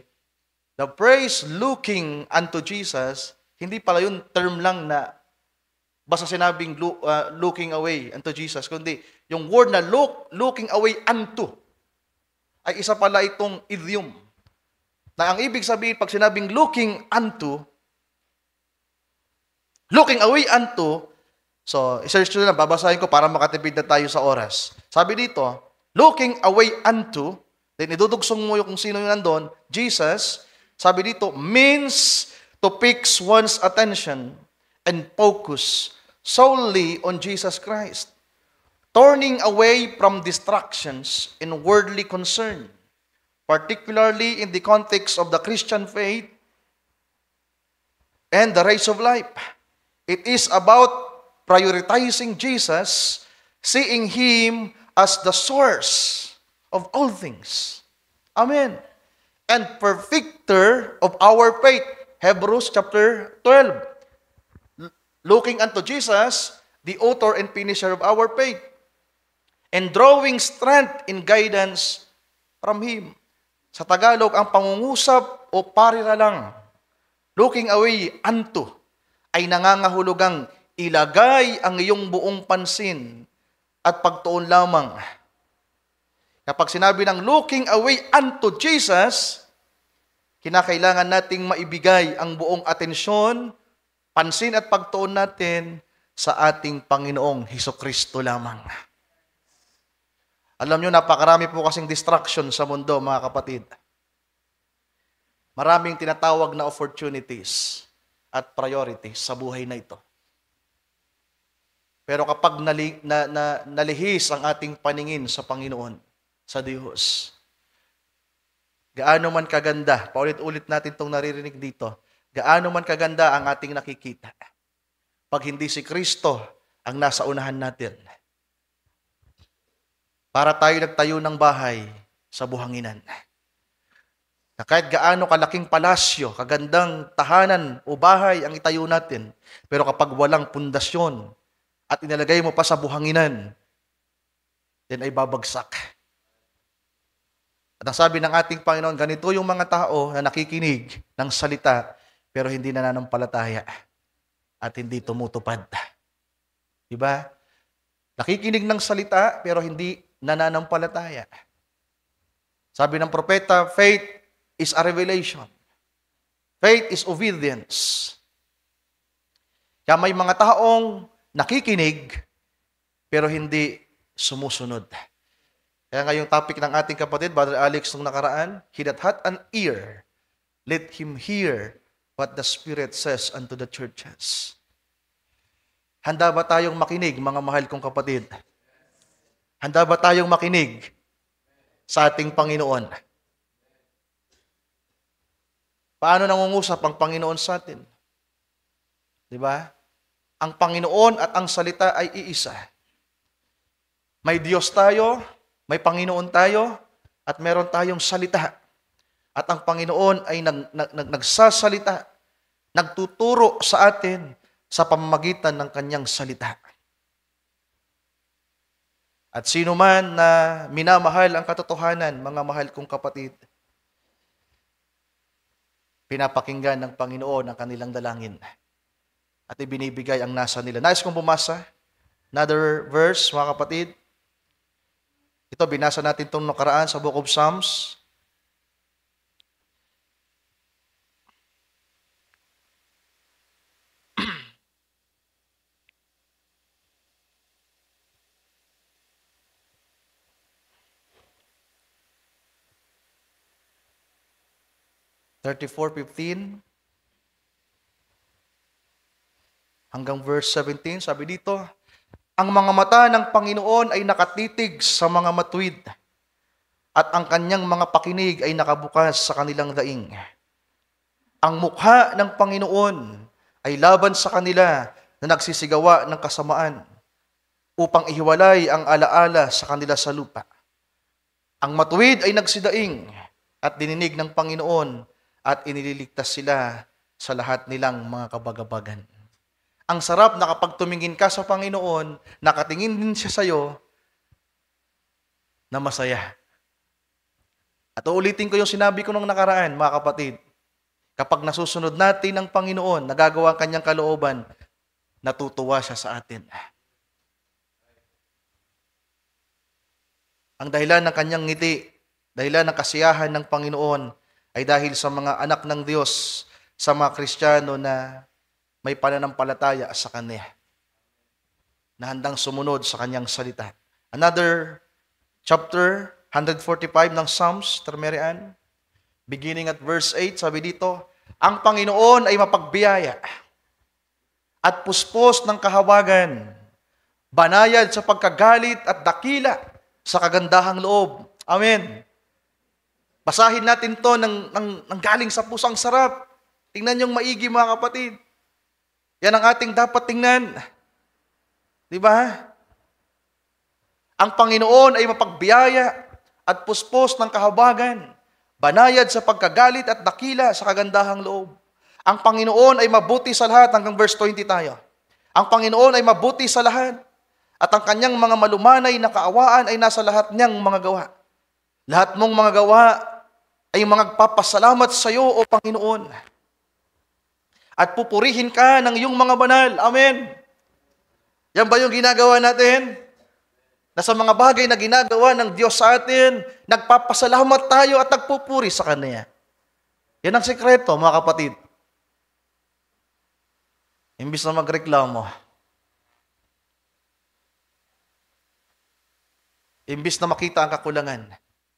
the phrase looking unto Jesus Hindi pala yun term lang na basta sinabing looking away unto Jesus, kundi yung word na looking away unto, ay isa pala itong idiom. Na ang ibig sabihin, pag sinabing looking away unto, so isearch nyo na, babasahin ko para makatipid na tayo sa oras. Sabi dito, looking away unto, then idudugsong mo yung kung sino yung nandun, Jesus, sabi dito, means to fix one's attention and focus solely on Jesus Christ. Turning away from distractions and worldly concern, particularly in the context of the Christian faith and the race of life. It is about prioritizing Jesus, seeing Him as the source of all things. Amen. And perfecter of our faith. Hebrews chapter 12. Looking unto Jesus, the author and finisher of our faith, and drawing strength and guidance from Him. Sa Tagalog, ang pangungusap o pariralang, looking away unto, ay nangangahulugang ilagay ang iyong buong pansin at pagtuon lamang. Kapag sinabi ng looking away unto Jesus, kinakailangan nating maibigay ang buong atensyon, pansin at pagtuon natin sa ating Panginoong Hesukristo lamang. Alam nyo, napakarami po kasing distraction sa mundo, mga kapatid. Maraming tinatawag na opportunities at priorities sa buhay na ito. Pero kapag nalihis ang ating paningin sa Panginoon, sa Diyos, gaano man kaganda, paulit-ulit natin itong naririnig dito, gaano man kaganda ang ating nakikita, pag hindi si Kristo ang nasa unahan natin, para tayo nagtayo ng bahay sa buhanginan. Na kahit gaano kalaking palasyo, kagandang tahanan o bahay ang itayo natin, pero kapag walang pundasyon at inalagay mo pa sa buhanginan, then ay babagsak. At ang sabi ng ating Panginoon, ganito yung mga tao na nakikinig ng salita, pero hindi nananampalataya at hindi tumutupad. Diba? Nakikinig ng salita, pero hindi nananampalataya. Sabi ng propeta, faith is a revelation. Faith is obedience. Kaya may mga taong nakikinig, pero hindi sumusunod. Kaya ngayong topic ng ating kapatid, Brother Alex, nung nakaraan, he that hath an ear, let him hear what the Spirit says unto the churches. Handa ba tayong makinig, mga mahal kong kapatid? Handa ba tayong makinig sa ating Panginoon? Paano nangungusap ang Panginoon sa atin? Di ba? Ang Panginoon at ang salita ay iisa. May Diyos tayo, may Panginoon tayo, at meron tayong salita. At ang Panginoon ay nagsasalita, nagtuturo sa atin sa pamamagitan ng kanyang salita. At sino man na minamahal ang katotohanan, mga mahal kong kapatid, pinapakinggan ng Panginoon ang kanilang dalangin at ibinibigay ang nasa nila. Nais kong bumasa another verse, mga kapatid. Ito, binasa natin itong nakaraan sa Book of Psalms. (34:15) hanggang verse 17, sabi dito, ang mga mata ng Panginoon ay nakatitig sa mga matuwid, at ang kanyang mga pakinig ay nakabukas sa kanilang daing. Ang mukha ng Panginoon ay laban sa kanila na nagsisigawa ng kasamaan, upang ihiwalay ang alaala sa kanila sa lupa. Ang matuwid ay nagsidaing at dininig ng Panginoon, at inililigtas sila sa lahat nilang mga kabagabagan. Ang sarap na kapag tumingin ka sa Panginoon, nakatingin din siya sa iyo, na masaya. At uulitin ko yung sinabi ko nung nakaraan, mga kapatid. Kapag nasusunod natin ang Panginoon, nagagawa ang kanyang kalooban, natutuwa siya sa atin. Ang dahilan ng kanyang ngiti, dahilan ng kasiyahan ng Panginoon, ay dahil sa mga anak ng Diyos, sa mga Kristiyano na may pananampalataya sa Kanya, na handang sumunod sa Kanyang salita. Another chapter, 145 ng Psalms, Termerian, beginning at verse 8, sabi dito, ang Panginoon ay mapagbiyaya at puspos ng kahawagan, banayad sa pagkagalit at dakila sa kagandahang loob. Amen. Basahin natin to ng galing sa pusang sarap. Tingnan yung maigi, mga kapatid. Yan ang ating dapat tingnan. Di ba? Ang Panginoon ay mapagbiyaya at puspos ng kahabagan, banayad sa pagkagalit at dakila sa kagandahang loob. Ang Panginoon ay mabuti sa lahat, hanggang verse 20 tayo. Ang Panginoon ay mabuti sa lahat, at ang kanyang mga malumanay na kaawaan ay nasa lahat niyang mga gawa. Lahat mong mga gawa ay magpapasalamat sa iyo, O Panginoon. At pupurihin ka ng iyong mga banal. Amen. Yan ba yung ginagawa natin? Na sa mga bagay na ginagawa ng Diyos sa atin, nagpapasalamat tayo at nagpupuri sa Kanya. Yan ang sekreto, mga kapatid. Imbis na magreklamo, imbis na makita ang kakulangan,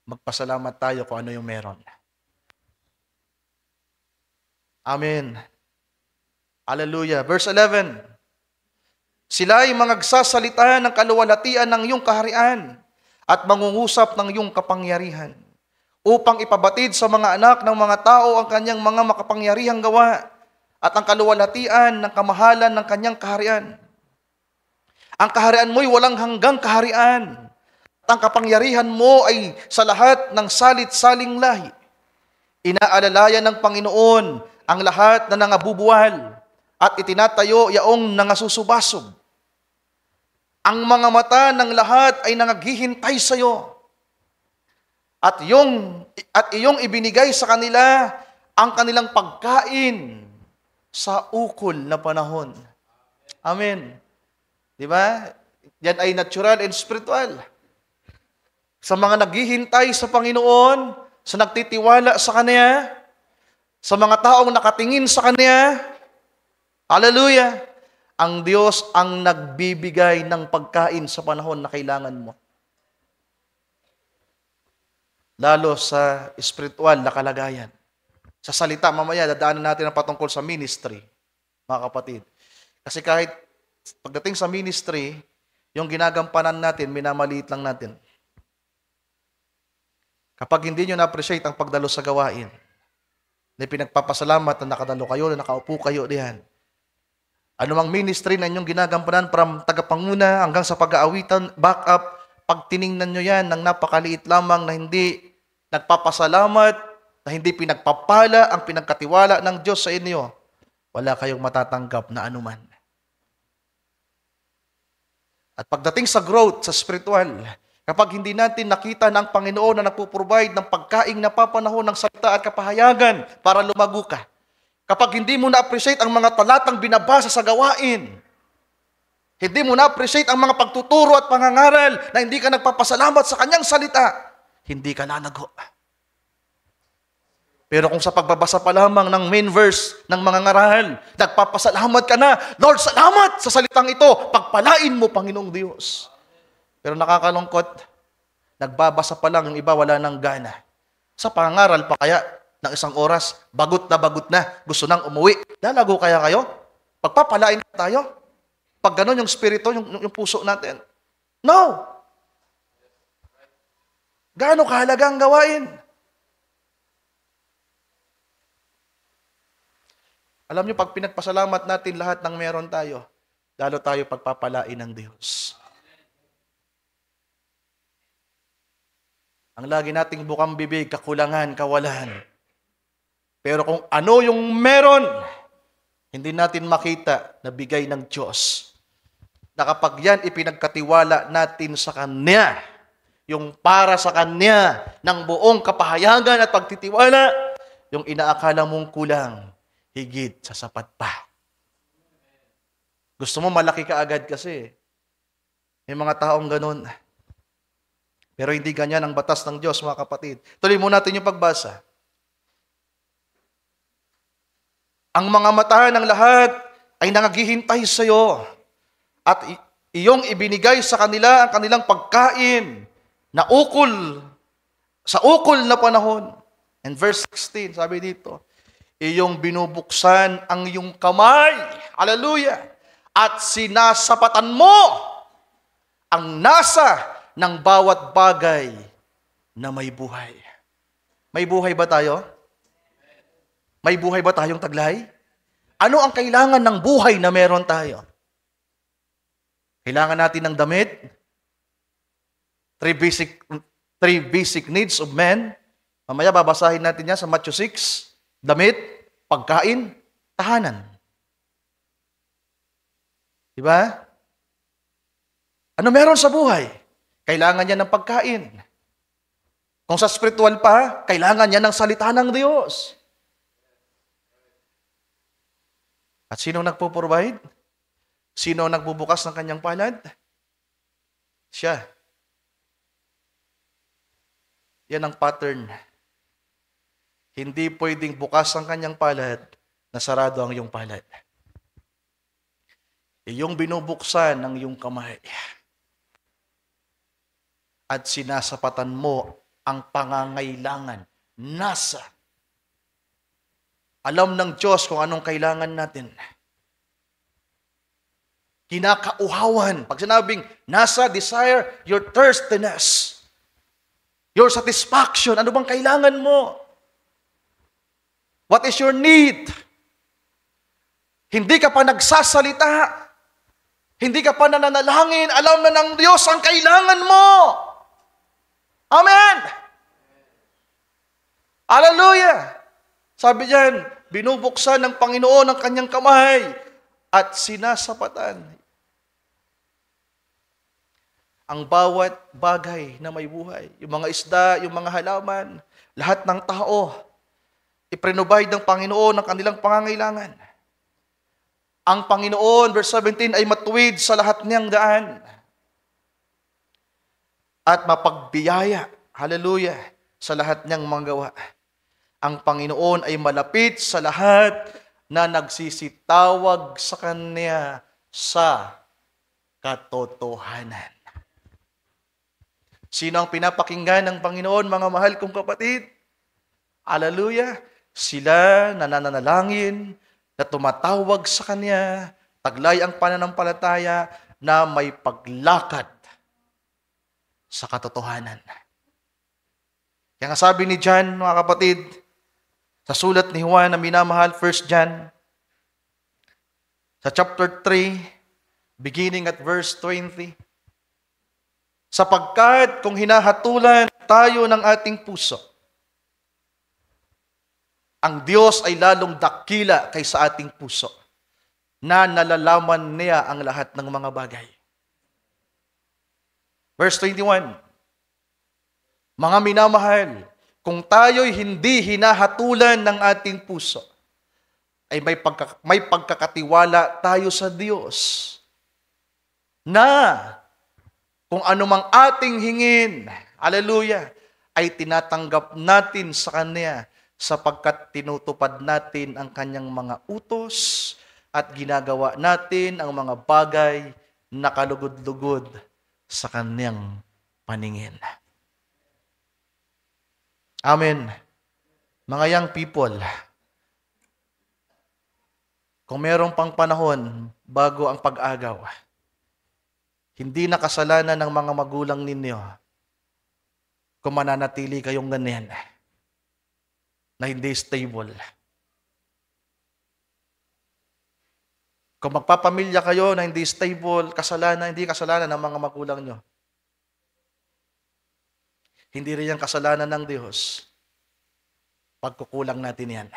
magpasalamat tayo kung ano yung meron. Amen. Hallelujah. Verse 11. Sila ay magsasalita ng kaluwalhatian ng iyong kaharian at mangungusap ng iyong kapangyarihan upang ipabatid sa mga anak ng mga tao ang kanyang mga makapangyarihang gawa at ang kaluwalhatian ng kamahalan ng kanyang kaharian. Ang kaharian mo'y walang hanggang kaharian. At ang kapangyarihan mo ay sa lahat ng salit-saling lahi. Inaalalayan ng Panginoon ang lahat na nangabubuwal at itinatayo yaong nangasusubasog. Ang mga mata ng lahat ay nangaghihintay sa iyo. At iyong ibinigay sa kanila ang kanilang pagkain sa ukol na panahon. Amen. Di ba? Yan ay natural and spiritual. Sa mga naghihintay sa Panginoon, sa nagtitiwala sa Kanya, sa mga taong nakatingin sa Kanya, hallelujah, ang Diyos ang nagbibigay ng pagkain sa panahon na kailangan mo. Lalo sa spiritual na kalagayan. Sa salita, mamaya, dadaanan natin ang patungkol sa ministry, mga kapatid. Kasi kahit pagdating sa ministry, yung ginagampanan natin, minamaliit lang natin. Kapag hindi nyo na-appreciate ang pagdalo sa gawain, na pinagpapasalamat na nakadalo kayo, na nakaupo kayo diyan. Anumang ministry na inyong ginagampanan, from tagapanguna hanggang sa pag-aawitan, back up, pag tiningnan nyo yan ng napakaliit lamang na hindi nagpapasalamat, na hindi pinagpapala ang pinagkatiwala ng Diyos sa inyo, wala kayong matatanggap na anuman. At pagdating sa growth, sa spiritual, kapag hindi natin nakita ng Panginoon na nagpo-provide ng pagkaing napapanahon ng salita at kapahayagan para lumago ka, kapag hindi mo na-appreciate ang mga talatang binabasa sa gawain, hindi mo na-appreciate ang mga pagtuturo at pangangaral na hindi ka nagpapasalamat sa Kanyang salita, hindi ka lalago. Pero kung sa pagbabasa pa lamang ng main verse ng mga ngaral, nagpapasalamat ka na, Lord, salamat sa salitang ito, pagpalain mo, Panginoong Diyos. Pero nakakalungkot, nagbabasa pa lang, yung iba wala nang gana. Sa pangaral pa kaya ng isang oras, bagot na, gusto nang umuwi. Lalago kaya kayo? Pagpapalain tayo? Pag gano'n yung spirito, yung puso natin. No! Gaano kahalaga ang gawain? Alam niyo, pag pinagpasalamat natin lahat ng meron tayo, lalo tayo pagpapalain ng Diyos. Ang lagi nating bukang bibig, kakulangan, kawalan. Pero kung ano yung meron, hindi natin makita na bigay ng Diyos. Na kapag yan ipinagkatiwala natin sa Kanya, yung para sa Kanya, ng buong kapahayagan at pagtitiwala, yung inaakala mong kulang, higit sa sapat pa. Gusto mo malaki ka agad kasi. May mga taong ganun. Pero hindi ganyan ang batas ng Diyos, mga kapatid. Tuloy mo natin yung pagbasa. Ang mga mata ng lahat ay nangaghihintay sa iyo at iyong ibinigay sa kanila ang kanilang pagkain na sa ukol na panahon. And verse 16, sabi dito, iyong binubuksan ang iyong kamay, hallelujah, at sinasapatan mo ang nasa ng bawat bagay na may buhay. May buhay ba tayo? May buhay ba tayong taglay? Ano ang kailangan ng buhay na meron tayo? Kailangan natin ng damit? Three basic needs of men. Mamaya babasahin natin yan sa Matthew 6. Damit, pagkain, tahanan. Diba? Ano meron sa buhay? Kailangan niya ng pagkain. Kung sa spiritual pa, kailangan niya ng salita ng Diyos. At sino nagpo-provide? Sino nagbubukas ng kanyang palad? Siya. Yan ang pattern. Hindi pwedeng bukas ang kanyang palad na sarado ang iyong palad. Iyong binubuksan ng iyong kamay. At sinasapatan mo ang pangangailangan. Nasa. Alam ng Diyos kung anong kailangan natin. Kinakauhawan. Pag sinabing, nasa, desire, your thirstiness, your satisfaction, ano bang kailangan mo? What is your need? Hindi ka pa nagsasalita. Hindi ka pa nananalangin. Alam na ng Diyos ang kailangan mo. Amen! Hallelujah! Sabi diyan, binubuksan ng Panginoon ang kanyang kamay at sinasapatan ang bawat bagay na may buhay. Yung mga isda, yung mga halaman, lahat ng tao, iprinobide ng Panginoon ang kanilang pangangailangan. Ang Panginoon, verse 17, ay matuwid sa lahat niyang daan at mapagbiyaya, hallelujah, sa lahat niyang mga gawa. Ang Panginoon ay malapit sa lahat na nagsisitawag sa Kanya sa katotohanan. Sino ang pinapakinggan ng Panginoon, mga mahal kong kapatid? Hallelujah! Sila na nananalangin, na tumatawag sa Kanya, taglay ang pananampalataya na may paglakad sa katotohanan. Kaya nga sabi ni John, mga kapatid, sa sulat ni Juan na minamahal, 1 John, sa chapter 3, beginning at verse 20, sapagkat kung hinahatulan tayo ng ating puso, ang Diyos ay lalong dakila kaysa ating puso, na nalalaman niya ang lahat ng mga bagay. Verse 21, mga minamahal, kung tayo'y hindi hinahatulan ng ating puso, ay may pagkakatiwala tayo sa Diyos na kung anumang ating hingin, hallelujah, ay tinatanggap natin sa Kanya sapagkat tinutupad natin ang Kanyang mga utos at ginagawa natin ang mga bagay na kalugod-lugod sa Kanyang paningin. Amen. Mga young people, kung merong pang panahon bago ang pag-agaw, hindi na kasalanan ng mga magulang ninyo kung mananatili kayong ganyan na hindi stable. Kung magpapamilya kayo na hindi stable, hindi kasalanan ng mga magulang nyo. Hindi rin yung kasalanan ng Diyos. Pagkukulang natin yan.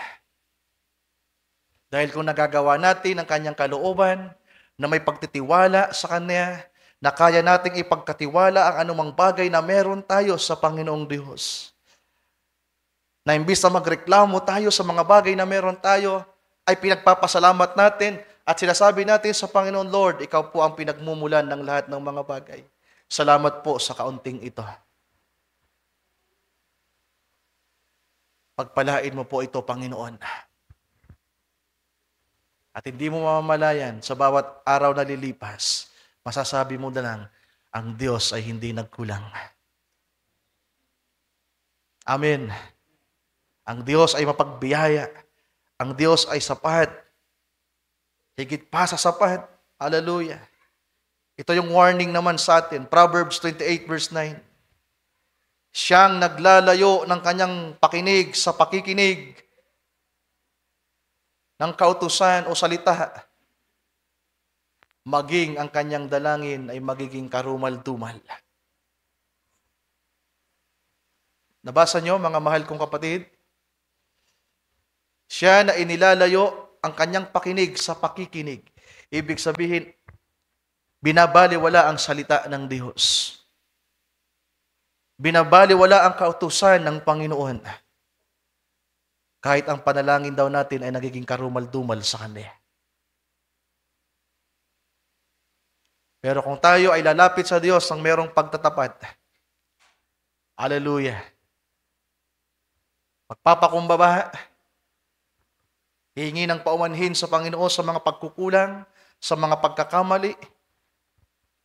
Dahil kung nagagawa natin ang Kanyang kalooban, na may pagtitiwala sa Kanya, na kaya nating ipagkatiwala ang anumang bagay na meron tayo sa Panginoong Diyos, Na imbis na magreklamo tayo sa mga bagay na meron tayo, ay pinagpapasalamat natin at sinasabi natin sa Panginoon, Lord, ikaw po ang pinagmumulan ng lahat ng mga bagay. Salamat po sa kaunting ito. Pagpalain mo po ito, Panginoon. At hindi mo mamamalayan sa bawat araw na lilipas, masasabi mo na lang, ang Diyos ay hindi nagkulang. Amen. Ang Diyos ay mapagbiyaya. Ang Diyos ay sapat. Higit pa sa sapat. Hallelujah. Ito yung warning naman sa atin. Proverbs 28 verse 9. Siyang naglalayo ng kanyang pakinig sa pakikinig ng kautusan o salita, maging ang kanyang dalangin ay magiging karumal-dumal. Nabasa nyo, mga mahal kong kapatid? Siya na inilalayo ang kanyang pakinig sa pakikinig. Ibig sabihin, binabaliwala ang salita ng Diyos. Binabaliwala ang kautusan ng Panginoon. Kahit ang panalangin daw natin ay nagiging karumal-dumal sa Kanya. Pero kung tayo ay lalapit sa Diyos ng merong pagtatapat, hallelujah, magpapakumbaba, hihingi ng paumanhin sa Panginoon sa mga pagkukulang, sa mga pagkakamali,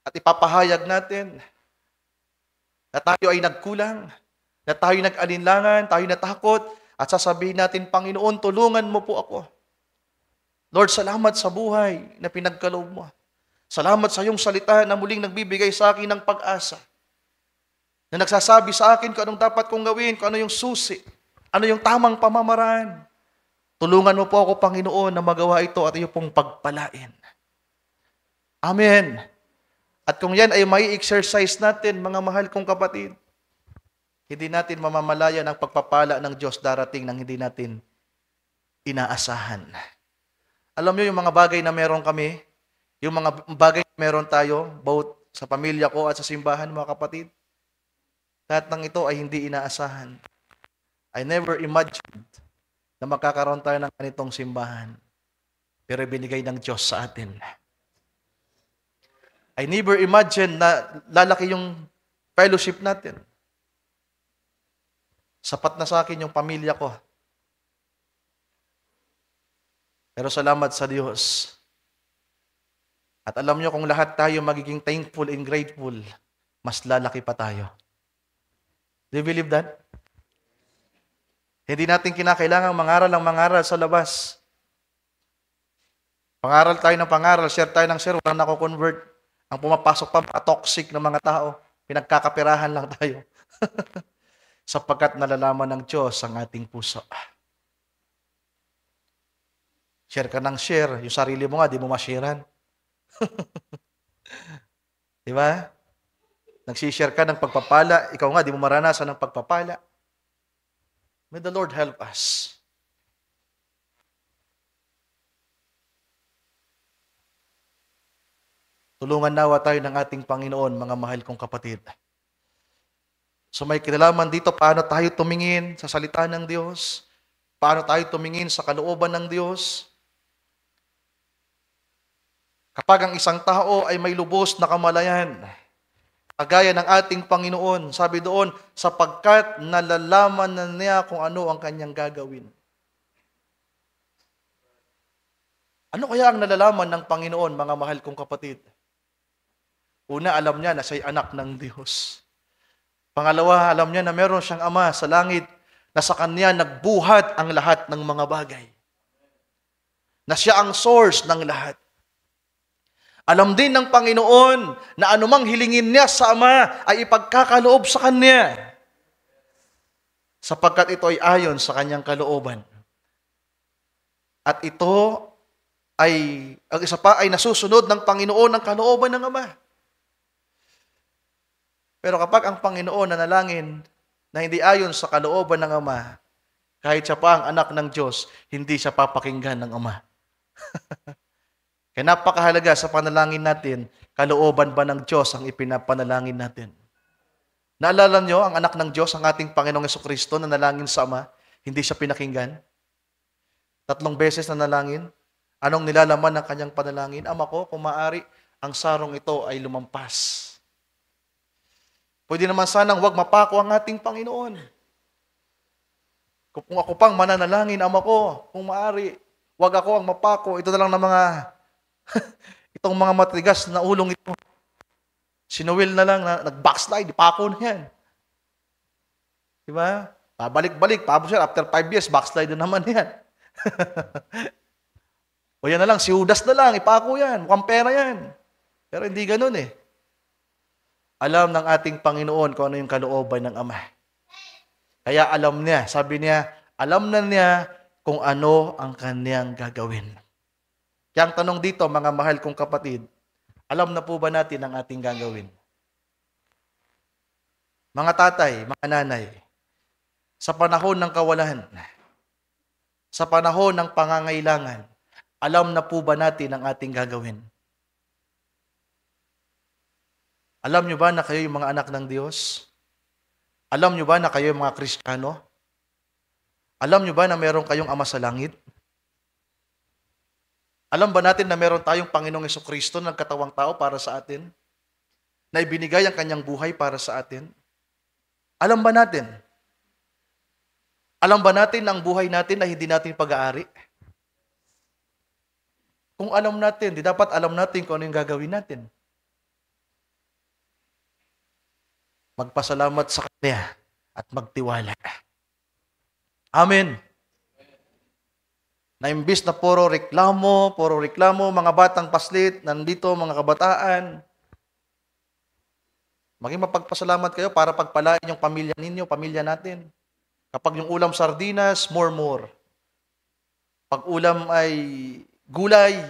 at ipapahayag natin na tayo ay nagkulang, na tayo nag-alinlangan, tayo natakot, at sasabihin natin, Panginoon, tulungan mo po ako. Lord, salamat sa buhay na pinagkaloob mo. Salamat sa iyong salita na muling nagbibigay sa akin ng pag-asa. Na nagsasabi sa akin kung anong dapat kong gawin, kung ano yung susi, ano yung tamang pamamaraan. Tulungan mo po ako, Panginoon, na magawa ito at iyo pong pagpalain. Amen. At kung yan ay may exercise natin, mga mahal kong kapatid, hindi natin mamamalayan ang pagpapala ng Diyos darating nang hindi natin inaasahan. Alam niyo yung mga bagay na meron kami, yung mga bagay na meron tayo, both sa pamilya ko at sa simbahan, mga kapatid, lahat ng ito ay hindi inaasahan. I never imagined na magkakaroon tayo ng ganitong simbahan, pero binigay ng Diyos sa atin. I never imagined na lalaki yung fellowship natin. Sapat na sa akin yung pamilya ko. Pero salamat sa Diyos. At alam nyo, kung lahat tayo magiging thankful and grateful, mas lalaki pa tayo. Do you believe that? Hindi natin kinakailangang mangaral sa labas. Pangaral tayo ng pangaral, share tayo ng share, walang nako-convert. Ang pumapasok pa, mga toxic na mga tao, pinagkakapirahan lang tayo. Sapagkat nalalaman ng Diyos ang ating puso. Share ka ng share, yung sarili mo nga, di mo ma-sharean. Di ba? Nagsishare ka ng pagpapala, ikaw nga, di mo maranasan ng pagpapala. May the Lord help us. Tulungan nawa tayo ng ating Panginoon, mga mahal kong kapatid. So may kinalaman dito, paano tayo tumingin sa salita ng Diyos, paano tayo tumingin sa kalooban ng Diyos. Kapag ang isang tao ay may lubos na kamalayan, kagaya ng ating Panginoon, sabi doon, sapagkat nalalaman na niya kung ano ang kanyang gagawin. Ano kaya ang nalalaman ng Panginoon, mga mahal kong kapatid? Una, alam niya na siya'y anak ng Diyos. Pangalawa, alam niya na meron siyang Ama sa langit na sa Kanya nagbuhat ang lahat ng mga bagay. Na siya ang source ng lahat. Alam din ng Panginoon na anumang hilingin niya sa Ama ay ipagkakaloob sa Kanya. Sapagkat ito ay ayon sa Kanyang kalooban. At ito ay, ang isa pa ay nasusunod ng Panginoon ang kalooban ng Ama. Pero kapag ang Panginoon nanalangin na hindi ayon sa kalooban ng Ama, kahit siya pa ang anak ng Diyos, hindi siya papakinggan ng Ama. Kaya napakahalaga sa panalangin natin, kalooban ba ng Diyos ang ipinapanalangin natin? Naalala nyo, ang anak ng Diyos, ang ating Panginoong Jesucristo, nanalangin sa Ama, Hindi siya pinakinggan. 3 beses na nalangin. Anong nilalaman ng kanyang panalangin? Ama ko, kung maaari, ang sarong ito ay lumampas. Pwede naman sanang wag mapako ang ating Panginoon. Kung ako pang mananalangin, Ama ko, kung maaari, wag ako ang mapako. Ito na lang na mga, itong mga matigas na ulong ito. Si Noel na lang na nag-backslide, ipako na yan. Diba? Pabalik-balik, tapos yan, after 5 years, backslide na naman yan. O yan na lang, si Judas na lang, ipako yan, mukhang pera yan. Pero hindi ganun eh. Alam ng ating Panginoon kung ano yung kalooban ng Ama. Kaya alam niya, sabi niya, alam na niya kung ano ang kanyang gagawin. Kaya ang tanong dito, mga mahal kong kapatid, alam na po ba natin ang ating gagawin? Mga tatay, mga nanay, sa panahon ng kawalan, sa panahon ng pangangailangan, alam na po ba natin ang ating gagawin? Alam nyo ba na kayo yung mga anak ng Diyos? Alam nyo ba na kayo yung mga Kristiyano? Alam nyo ba na meron kayong Ama sa langit? Alam ba natin na meron tayong Panginoong Jesucristo na nagkatawang tao para sa atin? Na ibinigay ang kanyang buhay para sa atin? Alam ba natin? Alam ba natin ang buhay natin na hindi natin pag-aari? Kung alam natin, di dapat alam natin kung ano yung gagawin natin. Magpasalamat sa Kanya at magtiwala. Amen. Na imbis na puro reklamo, mga batang paslit, nandito mga kabataan, maging mapagpasalamat kayo para pagpalain yung pamilya ninyo, pamilya natin. Kapag yung ulam sardinas, more. Pag ulam ay gulay,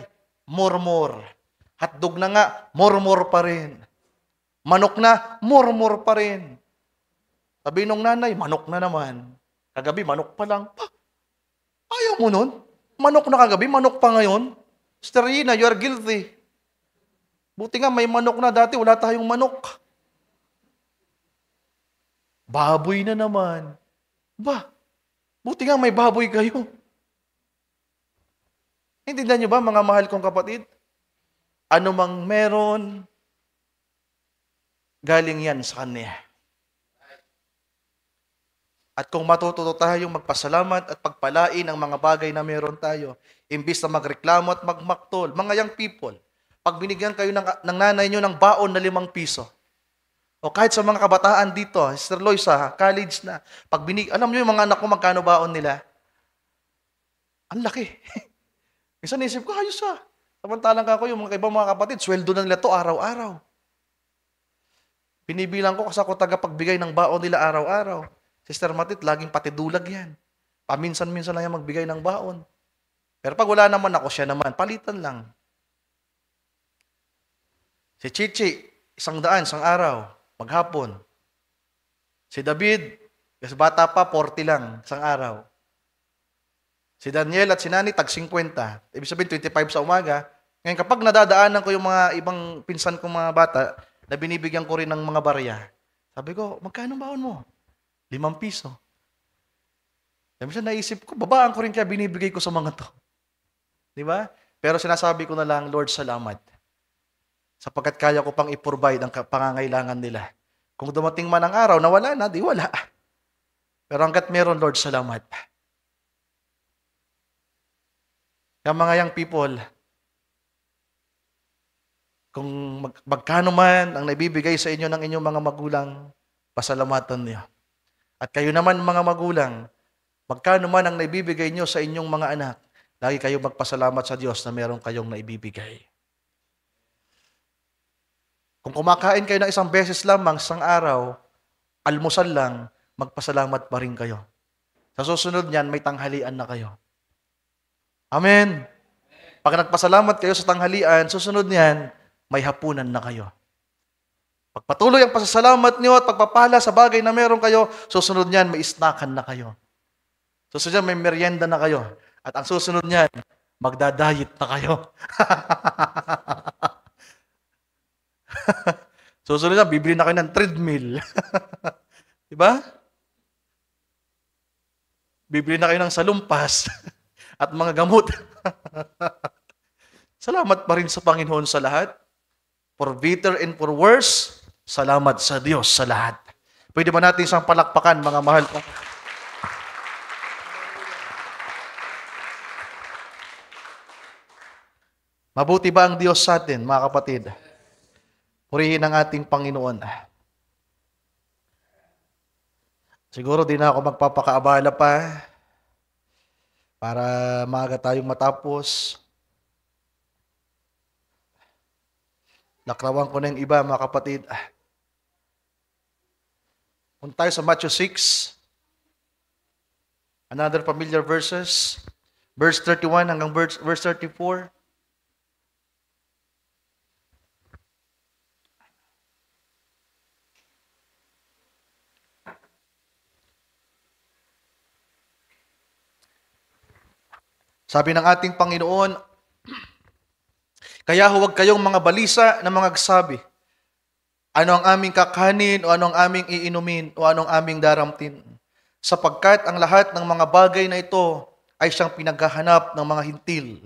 more. Hotdog na nga, more pa rin. Manok na, more pa rin. Sabi nung nanay, manok na naman. Kagabi, manok pa lang. Ayaw mo nun? Manok na kagabi, manok pa ngayon? Sister Rina, you are guilty. Buti nga may manok na dati, wala tayong manok. Baboy na naman. Buti nga may baboy kayo. Intindihan niyo ba, mga mahal kong kapatid? Ano mang meron, galing yan sa Kanya. At kung matututo tayong magpasalamat at pagpalain ang mga bagay na meron tayo, imbis na magreklamo at magmaktol, mga young people, pag binigyan kayo ng nanay nyo ng baon na 5 piso, o kahit sa mga kabataan dito, Sister Loisa, college na, alam nyo yung mga anak ko magkano baon nila? Ang laki. Minsan naisip ko, ayos ah. Samantalang ako, yung mga ibang mga kapatid, sweldo na nila to araw-araw. Binibilang ko kasi ako tagapagbigay ng baon nila araw-araw. Sister Matit, laging patidulag yan. Paminsan-minsan lang yan magbigay ng baon. Pero pag wala naman ako, siya naman, palitan lang. Si Chichi, 100 isang araw, maghapon. Si David, kasi bata pa, 40 lang, isang araw. Si Daniel at si Nani, tag 50. Ibig sabihin, 25 sa umaga. Ngayon, kapag nadadaanan ko yung mga ibang pinsan kong mga bata, na binibigyan ko rin ng mga barya, sabi ko, magkano baon mo? 5 piso. Sabi siya, naisip ko, babaan ko rin kaya binibigay ko sa mga to. Di ba? Pero sinasabi ko na lang, Lord, salamat. Sapagkat kaya ko pang i-provide ang pangangailangan nila. Kung dumating man ang araw na wala na, di wala. Pero hanggat meron, Lord, salamat. Kaya mga young people, kung magkano man ang naibibigay sa inyo ng inyong mga magulang, pasalamatan niyo. At kayo naman mga magulang, magkano man ang naibibigay niyo sa inyong mga anak, lagi kayo magpasalamat sa Diyos na meron kayong naibibigay. Kung kumakain kayo ng 1 beses lamang isang araw, almusal lang, magpasalamat pa rin kayo. Sa susunod niyan, may tanghalian na kayo. Amen. Pag nagpasalamat kayo sa tanghalian, susunod niyan, may hapunan na kayo. Pagpatuloy ang pasasalamat niyo at pagpapala sa bagay na meron kayo, susunod niyan, may snackan na kayo. Susunod niyan, may merienda na kayo. At ang susunod niyan, magdadayet na kayo. Susunod niyan, bibili na kayo ng treadmill. Diba? bibili na kayo ng salumpas at mga gamot. Salamat pa rin sa Panginoon sa lahat. For better and for worse, salamat sa Diyos sa lahat. Pwede ba natin isang palakpakan, mga mahal ko? Mabuti ba ang Diyos sa atin, mga kapatid? Purihin ang ating Panginoon. Siguro di na ako magpapakaabala pa para maaga tayong matapos. Nakrawan ko na yung iba, mga kapatid. Punta tayo sa Matthew 6. Another familiar verses. Verse 31 hanggang verse 34. Sabi ng ating Panginoon, kaya huwag kayong mga balisa na mga agsabi, ano ang aming kakanin o ano ang aming iinumin o ano ang aming daramtin. Sapagkat ang lahat ng mga bagay na ito ay siyang pinaghahanap ng mga hintil.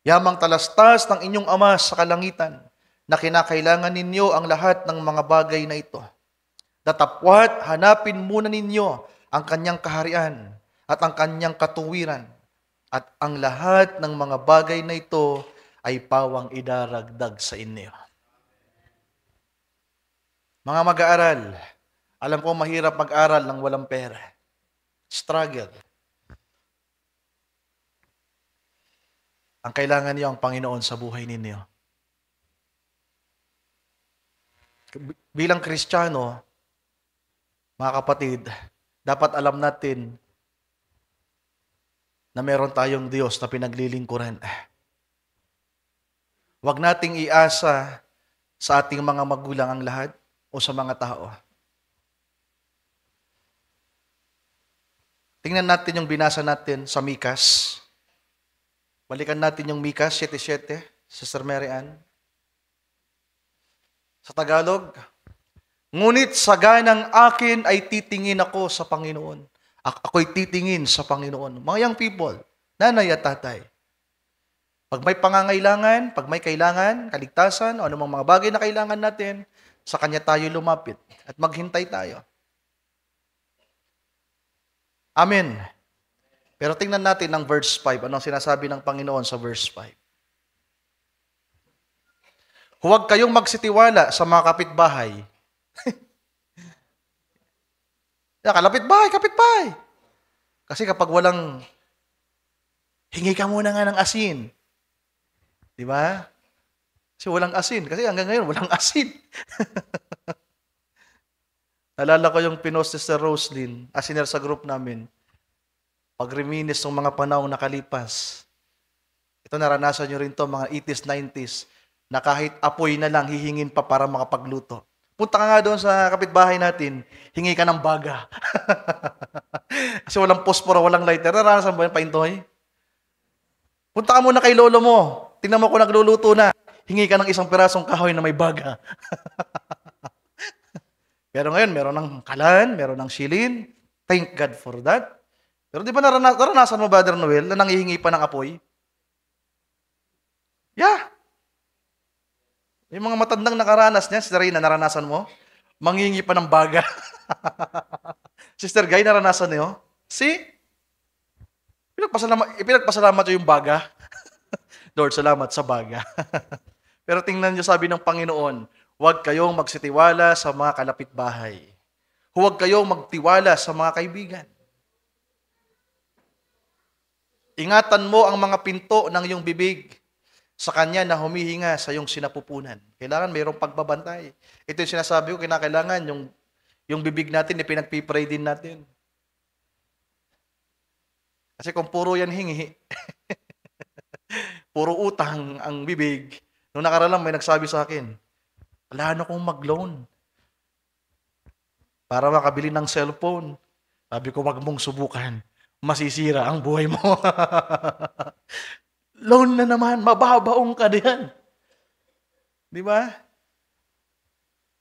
Yamang talastas ng inyong Ama sa kalangitan na kinakailangan ninyo ang lahat ng mga bagay na ito. Datapwat, hanapin muna ninyo ang kanyang kaharian at ang kanyang katuwiran. At ang lahat ng mga bagay na ito ay pawang idaragdag sa inyo. Mga mag-aaral, alam ko mahirap mag-aral ng walang pera. Struggle. Ang kailangan niyo ang Panginoon sa buhay ninyo. Bilang Kristiyano, mga kapatid, dapat alam natin na meron tayong Diyos na pinaglilingkuran. Huwag nating iasa sa ating mga magulang ang lahat o sa mga tao. Tingnan natin yung binasa natin sa Mikas. Balikan natin yung Mikas 7:7, Sister Mary Ann. Sa Tagalog, ngunit sa ganang akin ay titingin ako sa Panginoon. Ako'y titingin sa Panginoon. Mga young people, nanay at tatay, pag may pangangailangan, pag may kailangan, kaligtasan, o anumang mga bagay na kailangan natin, sa Kanya tayo lumapit at maghintay tayo. Amen. Pero tingnan natin ang verse 5. Anong sinasabi ng Panginoon sa verse 5? Huwag kayong magsitiwala sa mga kapitbahay. Kapitbahay. Kasi kapag walang, hingi ka muna nga ng asin. Di ba? Kasi walang asin. Kasi hanggang ngayon, walang asin. Nalala ko yung pinost ni Sister Roslyn, asiner sa group namin. Pag reminis ng mga panahong nakalipas, ito naranasan nyo rin to mga 80s, 90s, na kahit apoy na lang, hihingin pa para makapagluto. Punta ka nga doon sa kapitbahay natin, hingi ka ng baga. Kasi walang posporo, walang lighter. Naranasan mo yan, Paintoy? Punta ka muna kay lolo mo. Tingnan mo kung nagluluto na. Hingi ka ng isang pirasong kahoy na may baga. Pero ngayon, meron ng kalan, meron ng silin. Thank God for that. Pero di ba naranasan mo, Brother Noel, na nangihingi pa ng apoy? Yeah. Yung mga matandang nakaranas niya, Sister Reyna, naranasan mo? Mangingi pa ng baga. Sister Guy, naranasan niyo? See? Pinagpasalamat yung baga. Lord, salamat sa baga. Pero tingnan niyo, sabi ng Panginoon, huwag kayong magsitiwala sa mga kalapitbahay. Huwag kayong magtiwala sa mga kaibigan. Ingatan mo ang mga pinto ng iyong bibig sa Kanya na humihinga sa iyong sinapupunan. Kailangan mayroong pagbabantay. Ito yung sinasabi ko, kinakailangan yung bibig natin, pinagpipray din natin. Kasi kung puro yan hingi, puro utang ang bibig, nung nakaralang may nagsabi sa akin, wala na akong mag-loan para makabili ng cellphone. Sabi ko, wag mong subukan. Masisira ang buhay mo. Loan na naman, mababaong ka diyan. Di ba?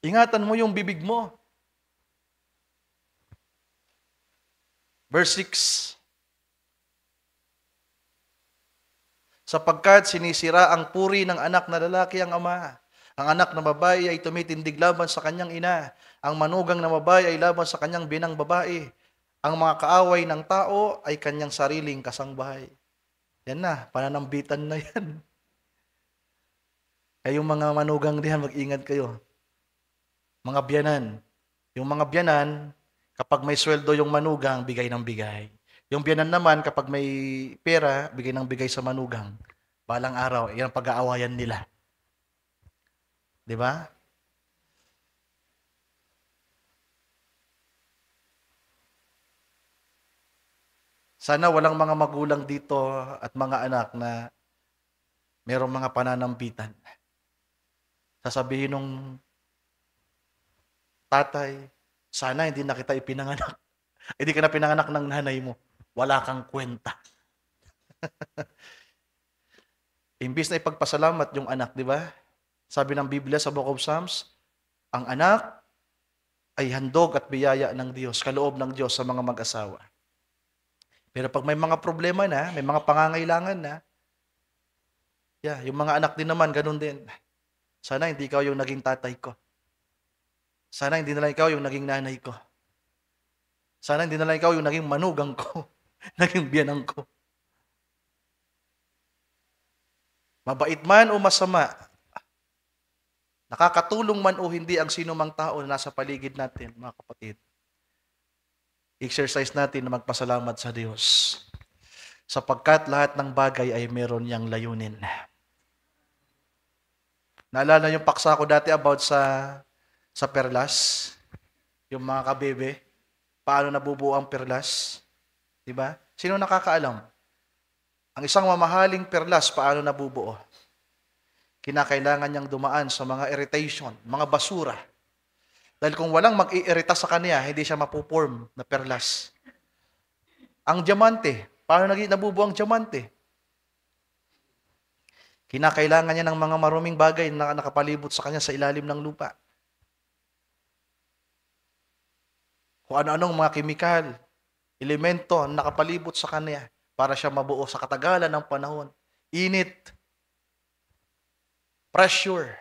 Ingatan mo yung bibig mo. Verse 6. Sapagkat sinisira ang puri ng anak na lalaki ang ama. Ang anak na babae ay tumitindig laban sa kanyang ina. Ang manugang na babae ay laban sa kanyang binang babae. Ang mga kaaway ng tao ay kanyang sariling kasangbahay. Yan na, pananambitan na yan. Kayong mga manugang diyan, mag-ingat kayo. Mga biyanan. Yung mga biyanan, kapag may sweldo yung manugang, bigay ng bigay. Yung biyanan naman, kapag may pera, bigay ng bigay sa manugang. Balang araw, yan ang pag-aawayan nila. Di ba? Sana walang mga magulang dito at mga anak na merong mga pananambitan. Sasabihin nung tatay, sana hindi na kita ipinanganak. Hindi ka na pinanganak ng nanay mo. Wala kang kwenta. Imbis na ipagpasalamat yung anak, di ba? Sabi ng Biblia sa Book of Psalms, ang anak ay handog at biyaya ng Diyos, kaloob ng Diyos sa mga mag-asawa. Pero pag may mga problema na, may mga pangangailangan na, yung mga anak din naman, ganun din. Sana hindi ikaw yung naging tatay ko. Sana hindi na lang ikaw yung naging nanay ko. Sana hindi na lang ikaw yung naging manugang ko, naging biyanang ko. Mabait man o masama, nakakatulong man o hindi ang sino mang tao na nasa paligid natin, mga kapatid. Exercise natin na magpasalamat sa Diyos. Sapagkat lahat ng bagay ay meron niyang layunin. Naalala yung paksa ko dati about sa perlas, yung mga kabebe, paano nabubuo ang perlas, di ba? Sino nakakaalam? Ang isang mamahaling perlas, paano nabubuo? Kinakailangan niyang dumaan sa mga irritation, mga basura. Dahil kung walang mag-iirita sa kanya, hindi siya mapuform na perlas. Ang diamante, paano nabubuo ang diamante? Kinakailangan niya ng mga maruming bagay na nakapalibot sa kanya sa ilalim ng lupa. Kung ano-anong mga kemikal, elemento na nakapalibot sa kanya para siya mabuo sa katagalan ng panahon. Init, pressure.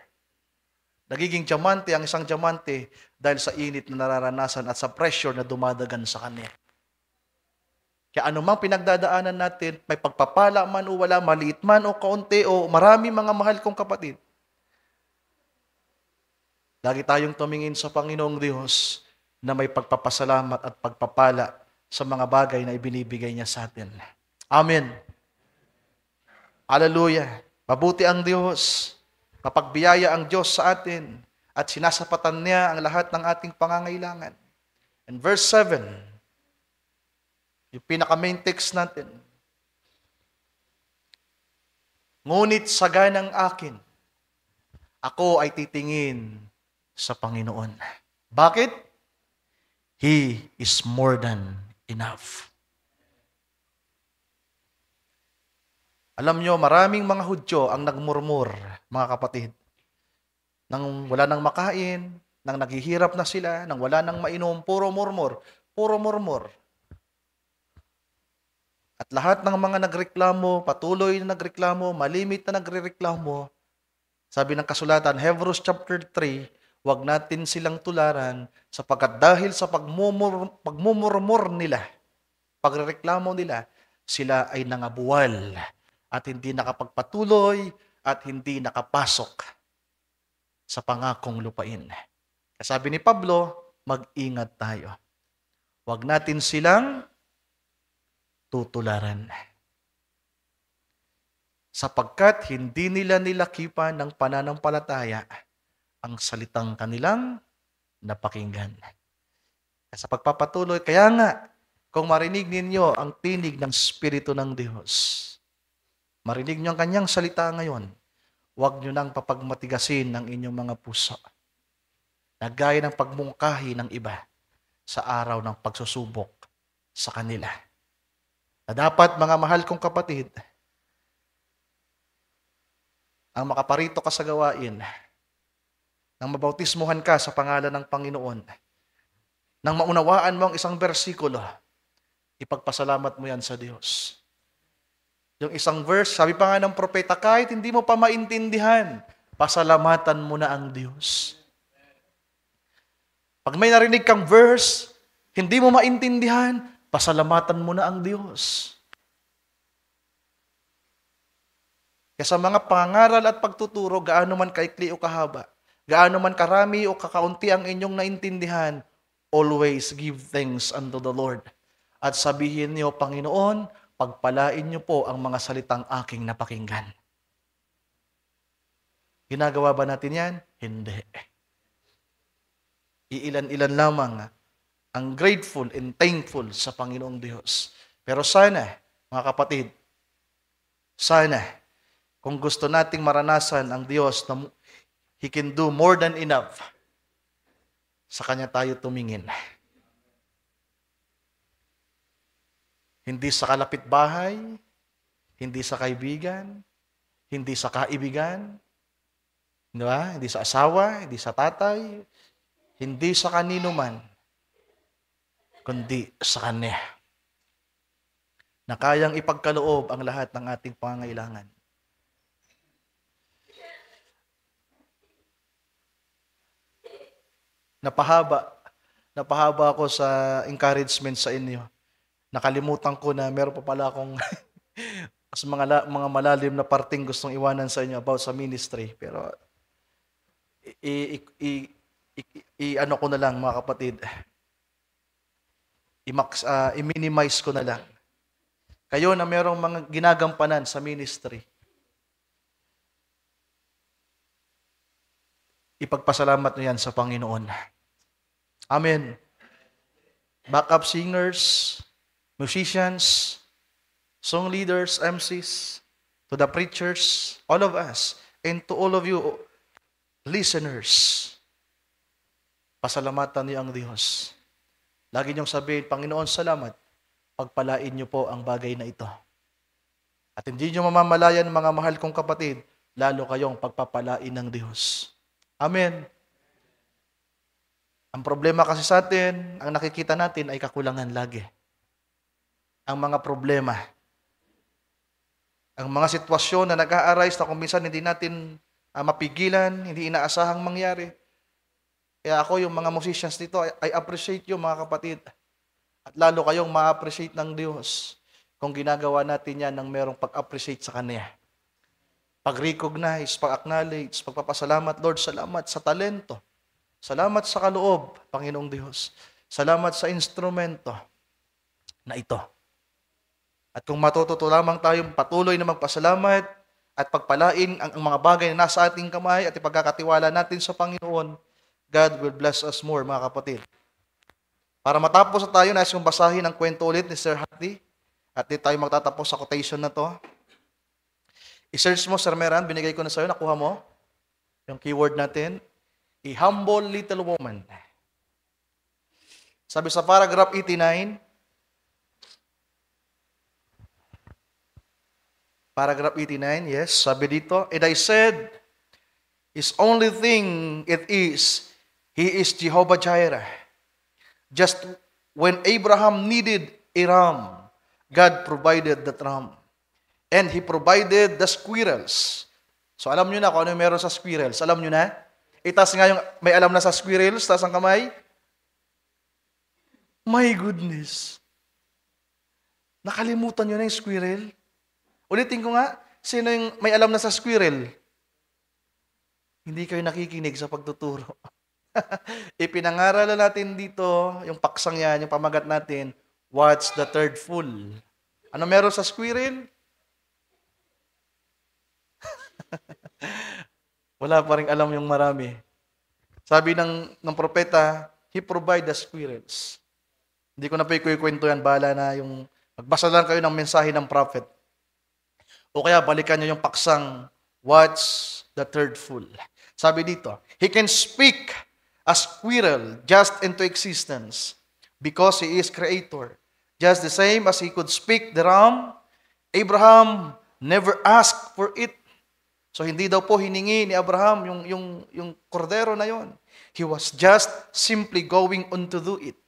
Nagiging diamante ang isang diamante dahil sa init na nararanasan at sa pressure na dumadagan sa kanya. Kaya anumang pinagdadaanan natin, may pagpapala man o wala, maliit man o kaunti o marami mga mahal kong kapatid. Lagi tayong tumingin sa Panginoong Diyos na may pagpapasalamat at pagpapala sa mga bagay na ibinibigay niya sa atin. Amen. Hallelujah. Mabuti ang Diyos. Mapagbiyaya ang Diyos sa atin at sinasapatan niya ang lahat ng ating pangangailangan. And verse 7, yung pinaka-main text natin. Ngunit sa ganang akin, ako ay titingin sa Panginoon. Bakit? He is more than enough. Alam nyo, maraming mga Hudyo ang nagmurmur, mga kapatid. Nang wala nang makain, nang naghihirap na sila, nang wala nang mainom, puro murmur, puro murmur. At lahat ng mga nagreklamo, patuloy na nagreklamo, malimit na nagrereklamo, sabi ng kasulatan, Hebrews chapter 3, huwag natin silang tularan sapagkat dahil sa pagmumurmur nila, pagrereklamo nila, sila ay nangabuwal at hindi nakapagpatuloy at hindi nakapasok sa pangakong lupain. Sabi ni Pablo, mag-ingat tayo. Huwag natin silang tutularan. Sapagkat hindi nila nilakipan ng pananampalataya ang salitang kanilang napakinggan. Sa pagpapatuloy, kaya nga, kung marinig ninyo ang tinig ng Espiritu ng Diyos, marinig nyo ang kanyang salita ngayon, huwag nyo nang papagmatigasin ng inyong mga puso. Nagaya ng pagmungkahi ng iba sa araw ng pagsusubok sa kanila. Na dapat, mga mahal kong kapatid, ang makaparito ka sa gawain, nang mabautismuhan ka sa pangalan ng Panginoon, nang maunawaan mo ang isang bersikulo, ipagpasalamat mo yan sa Diyos. Yung isang verse, sabi pa nga ng propeta, kahit hindi mo pa maintindihan, pasalamatan mo na ang Diyos. Pag may narinig kang verse, hindi mo maintindihan, pasalamatan mo na ang Diyos. Kaya sa mga pangaral at pagtuturo, gaano man kaikli o kahaba, gaano man karami o kakaunti ang inyong naintindihan, always give thanks unto the Lord. At sabihin niyo, Panginoon, pagpalain niyo po ang mga salitang aking napakinggan. Ginagawa ba natin yan? Hindi. Iilan-ilan lamang ang grateful and thankful sa Panginoong Diyos. Pero sana, mga kapatid, sana, kung gusto nating maranasan ang Diyos na He can do more than enough, sa Kanya tayo tumingin. Hindi sa kalapit bahay, hindi sa kaibigan, hindi sa kaibigan, di ba? Hindi sa asawa, hindi sa tatay, hindi sa kanino man, kundi sa Kanya, na kayang ipagkaloob ang lahat ng ating pangangailangan. Napahaba ako sa encouragement sa inyo. Nakalimutan ko na meron pa pala akong mas mga malalim na parting gustong iwanan sa inyo about sa ministry. Pero ano ko na lang, mga kapatid, i-minimize ko na lang. Kayo na merong mga ginagampanan sa ministry, ipagpasalamat nyo yan sa Panginoon. Amen. Backup singers, musicians, song leaders, MCs, to the preachers, all of us, and to all of you listeners, pasalamatan niyo ang Diyos. Lagi niyong sabihin, Panginoon, salamat. Pagpalain niyo po ang bagay na ito. At hindi niyo mamamalayan, mga mahal kong kapatid, lalo kayong pagpapalain ng Diyos. Amen. Ang problema kasi sa atin, ang nakikita natin ay kakulangan lagi. Ang mga problema, ang mga sitwasyon na nag-a-arise na kung minsan hindi natin mapigilan, hindi inaasahang mangyari. Kaya ako, yung mga musicians dito, I appreciate you, mga kapatid. At lalo kayong ma-appreciate ng Diyos kung ginagawa natin yan ng merong pag-appreciate sa Kanya. Pag-recognize, pag-acknowledge, pagpapasalamat, Lord, salamat sa talento. Salamat sa kaloob, Panginoong Diyos. Salamat sa instrumento na ito. At kung matututo lamang tayong patuloy na magpasalamat at pagpalain ang mga bagay na nasa ating kamay at ipagkakatiwala natin sa Panginoon, God will bless us more, mga kapatid. Para matapos na tayo, nais kong basahin ang kwento ulit ni Sir Hattie. At di tayo magtatapos sa quotation na to. I-search mo, Sir Meran, binigay ko na sa'yo, nakuha mo. Yung keyword natin, a humble little woman. Sabi sa paragraph 89, paragraph 89, yes, sabi dito, and I said, his only thing it is, he is Jehovah Jireh. Just when Abraham needed a ram, God provided that ram. And He provided the squirrels. So alam nyo na kung ano yung meron sa squirrels. Alam nyo na? Itas nga yung may alam na sa squirrels, taas ang kamay. My goodness. Nakalimutan nyo na yung squirrel? Ulitin ko nga, sino yung may alam na sa squirrel? Hindi kayo nakikinig sa pagtuturo. Ipinangaral natin dito, yung paksang yan, yung pamagat natin, what's the third fool? Ano meron sa squirrel? Wala pa rin alam yung marami. Sabi ng propeta, He provide the squirrels. Hindi ko na pa ikukwento yan, bahala na yung, magbasa lang kayo ng mensahe ng prophet. O kaya balikan nyo yung paksang, what's the third fool? Sabi dito, He can speak a squirrel just into existence because He is creator. Just the same as He could speak the ram, Abraham never asked for it. So hindi daw po hiningi ni Abraham yung kordero na yon. He was just simply going on to do it.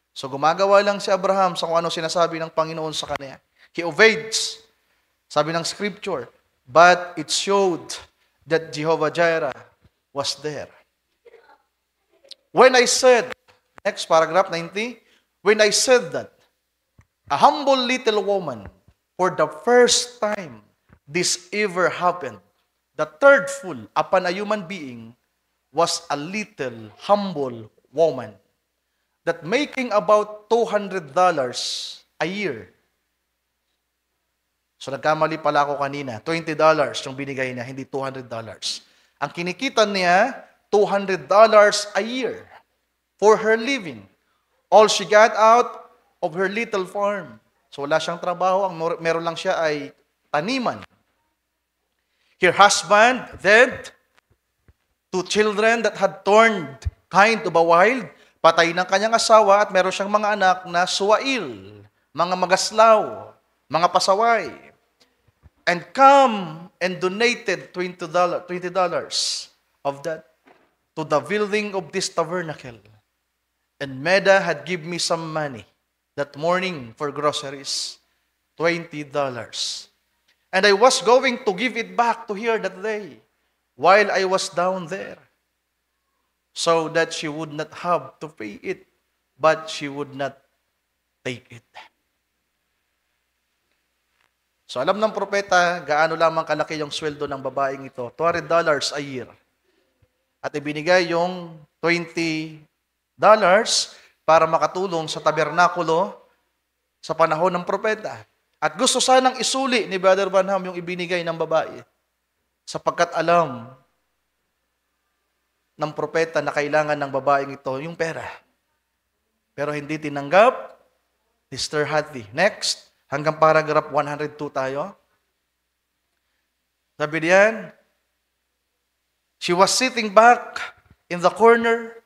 So gumagawa lang si Abraham sa kung ano sinasabi ng Panginoon sa kanya. He obeys. Sabi ng scripture, but it showed that Jehovah Jireh was there. When I said, next paragraph 90, when I said that, a humble little woman, for the first time this ever happened, the third fool upon a human being was a little humble woman that making about $200 a year. So nagkamali pala ako kanina. $20 yung binigay niya, hindi $200. Ang kinikita niya, $200 a year for her living. All she got out of her little farm. So wala siyang trabaho, ang meron lang siya ay taniman. Her husband dead, 2 children that had turned kind of a wild, patay ng kanyang asawa at meron siyang mga anak na suwail, mga magaslaw, mga pasaway. And come and donated $20 of that to the building of this tabernacle. And Meda had given me some money that morning for groceries, $20. And I was going to give it back to her that day while I was down there, so that she would not have to pay it, but she would not take it. So alam ng propeta, gaano lamang kalaki yung sweldo ng babaeng ito, $200 a year. At ibinigay yung $20 para makatulong sa tabernakulo sa panahon ng propeta. At gusto sanang isuli ni Brother Branham yung ibinigay ng babae sapagkat alam ng propeta na kailangan ng babaeng ito yung pera. Pero hindi tinanggap ni Sister Hattie. Next, hanggang paragraph 102 tayo. Sabi diyan, she was sitting back in the corner,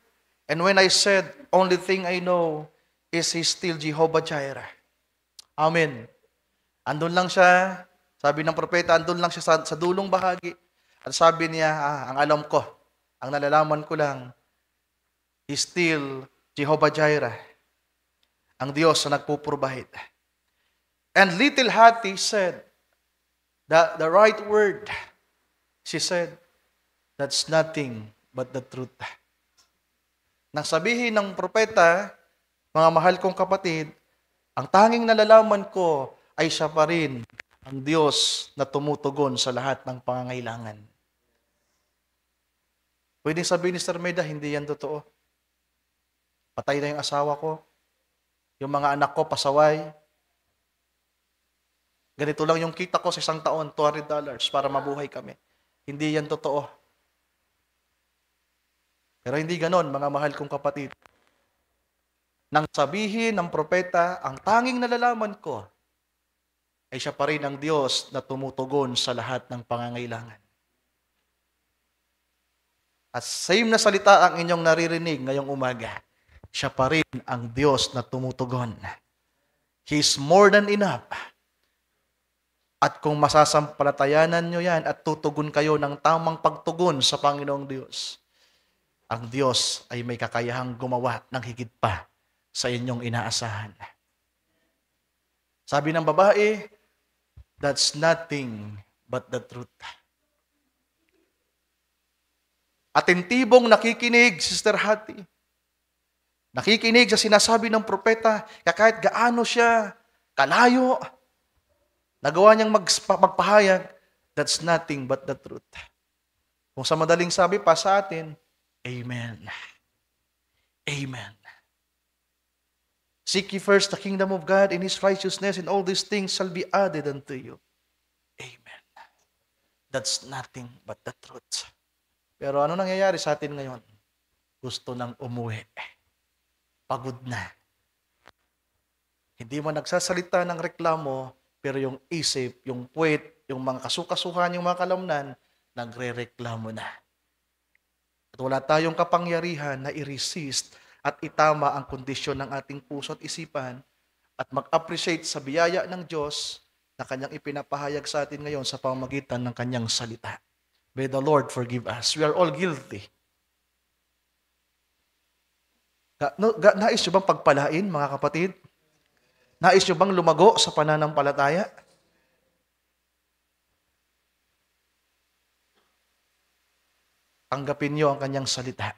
and when I said, only thing I know is He's still Jehovah Jireh. Amen. Andun lang siya, sabi ng propeta, andun lang siya sa dulong bahagi. At sabi niya, ang alam ko, ang nalalaman ko lang, He's still Jehovah Jireh, ang Diyos na nagpuprovide. And little Hattie said, the right word, she said, that's nothing but the truth. Nang sabihin ng propeta, mga mahal kong kapatid, ang tanging nalalaman ko ay siya pa rin ang Diyos na tumutugon sa lahat ng pangangailangan. Pwedeng sabihin ni Sister Meda, hindi yan totoo. Patay na yung asawa ko, yung mga anak ko pasaway. Ganito lang yung kita ko sa isang taon, $200 para mabuhay kami. Hindi yan totoo. Pero hindi ganon, mga mahal kong kapatid. Nang sabihin ng propeta, ang tanging nalalaman ko ay siya pa rin ang Diyos na tumutugon sa lahat ng pangangailangan. At same na salita ang inyong naririnig ngayong umaga. Siya pa rin ang Diyos na tumutugon. He is more than enough. At kung masasampalatayanan nyo yan at tutugon kayo ng tamang pagtugon sa Panginoong Diyos, ang Diyos ay may kakayahang gumawa ng higit pa sa inyong inaasahan. Sabi ng babae, that's nothing but the truth. Atentibong nakikinig, Sister Hattie. Nakikinig sa sinasabi ng propeta, kahit gaano siya kalayo, nagawa niyang magpahayag, that's nothing but the truth. Kung sa madaling sabi pa sa atin, Amen. Amen. Seek ye first the kingdom of God and His righteousness, and all these things shall be added unto you. Amen. That's nothing but the truth. Pero ano nangyayari sa atin ngayon? Gusto nang umuwi. Pagod na. Hindi man nagsasalita ng reklamo, pero yung isip, yung puwet, yung mga kasukasuhan, yung mga kalamnan, nagre-reklamo na. At wala tayong kapangyarihan na i-resist at itama ang kondisyon ng ating puso at isipan at mag-appreciate sa biyaya ng Diyos na Kanyang ipinapahayag sa atin ngayon sa pamamagitan ng Kanyang salita. May the Lord forgive us. We are all guilty. Nais nyo bang pagpalain, mga kapatid? Nais nyo bang lumago sa pananampalataya? Tanggapin niyo ang kanyang salita.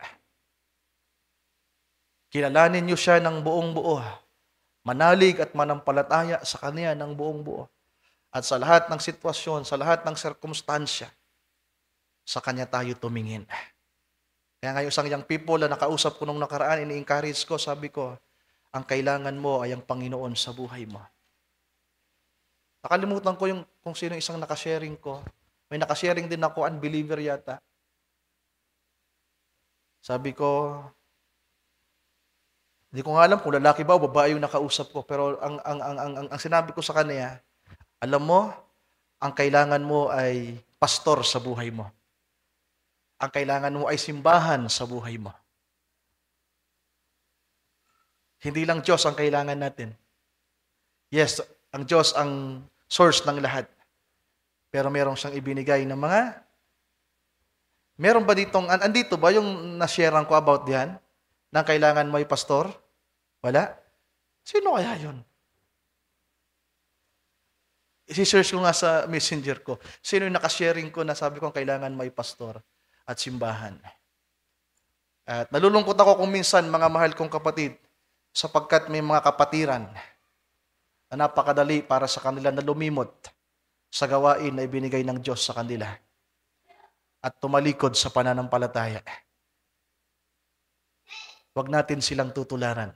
Kilalanin niyo siya ng buong buo. Manalig at manampalataya sa kanya ng buong buo. At sa lahat ng sitwasyon, sa lahat ng sirkumstansya, sa kanya tayo tumingin. Kaya ngayon isang young people na nakausap ko nung nakaraan, ini-encourage ko, sabi ko, ang kailangan mo ay ang Panginoon sa buhay mo. Nakalimutan ko kung sino isang nakasharing ko. May nakasharing din ako, unbeliever yata. Sabi ko, hindi ko nga alam kung lalaki ba o babae yung nakausap ko, pero ang sinabi ko sa kanya, alam mo, ang kailangan mo ay pastor sa buhay mo. Ang kailangan mo ay simbahan sa buhay mo. Hindi lang Diyos ang kailangan natin. Yes, ang Diyos ang source ng lahat. Pero meron siyang ibinigay ng mga... Meron ba ditong... Andito ba yung nasharean ko about diyan? Na kailangan mo ay pastor? Wala? Sino kaya yun? I-search ko nga sa messenger ko. Sino yung nakasharing ko na sabi ko kailangan may pastor at simbahan. At nalulungkot ako kung minsan, mga mahal kong kapatid, sapagkat may mga kapatiran na napakadali para sa kanila na lumimot sa gawain na ibinigay ng Diyos sa kanila at tumalikod sa pananampalataya. Huwag natin silang tutularan.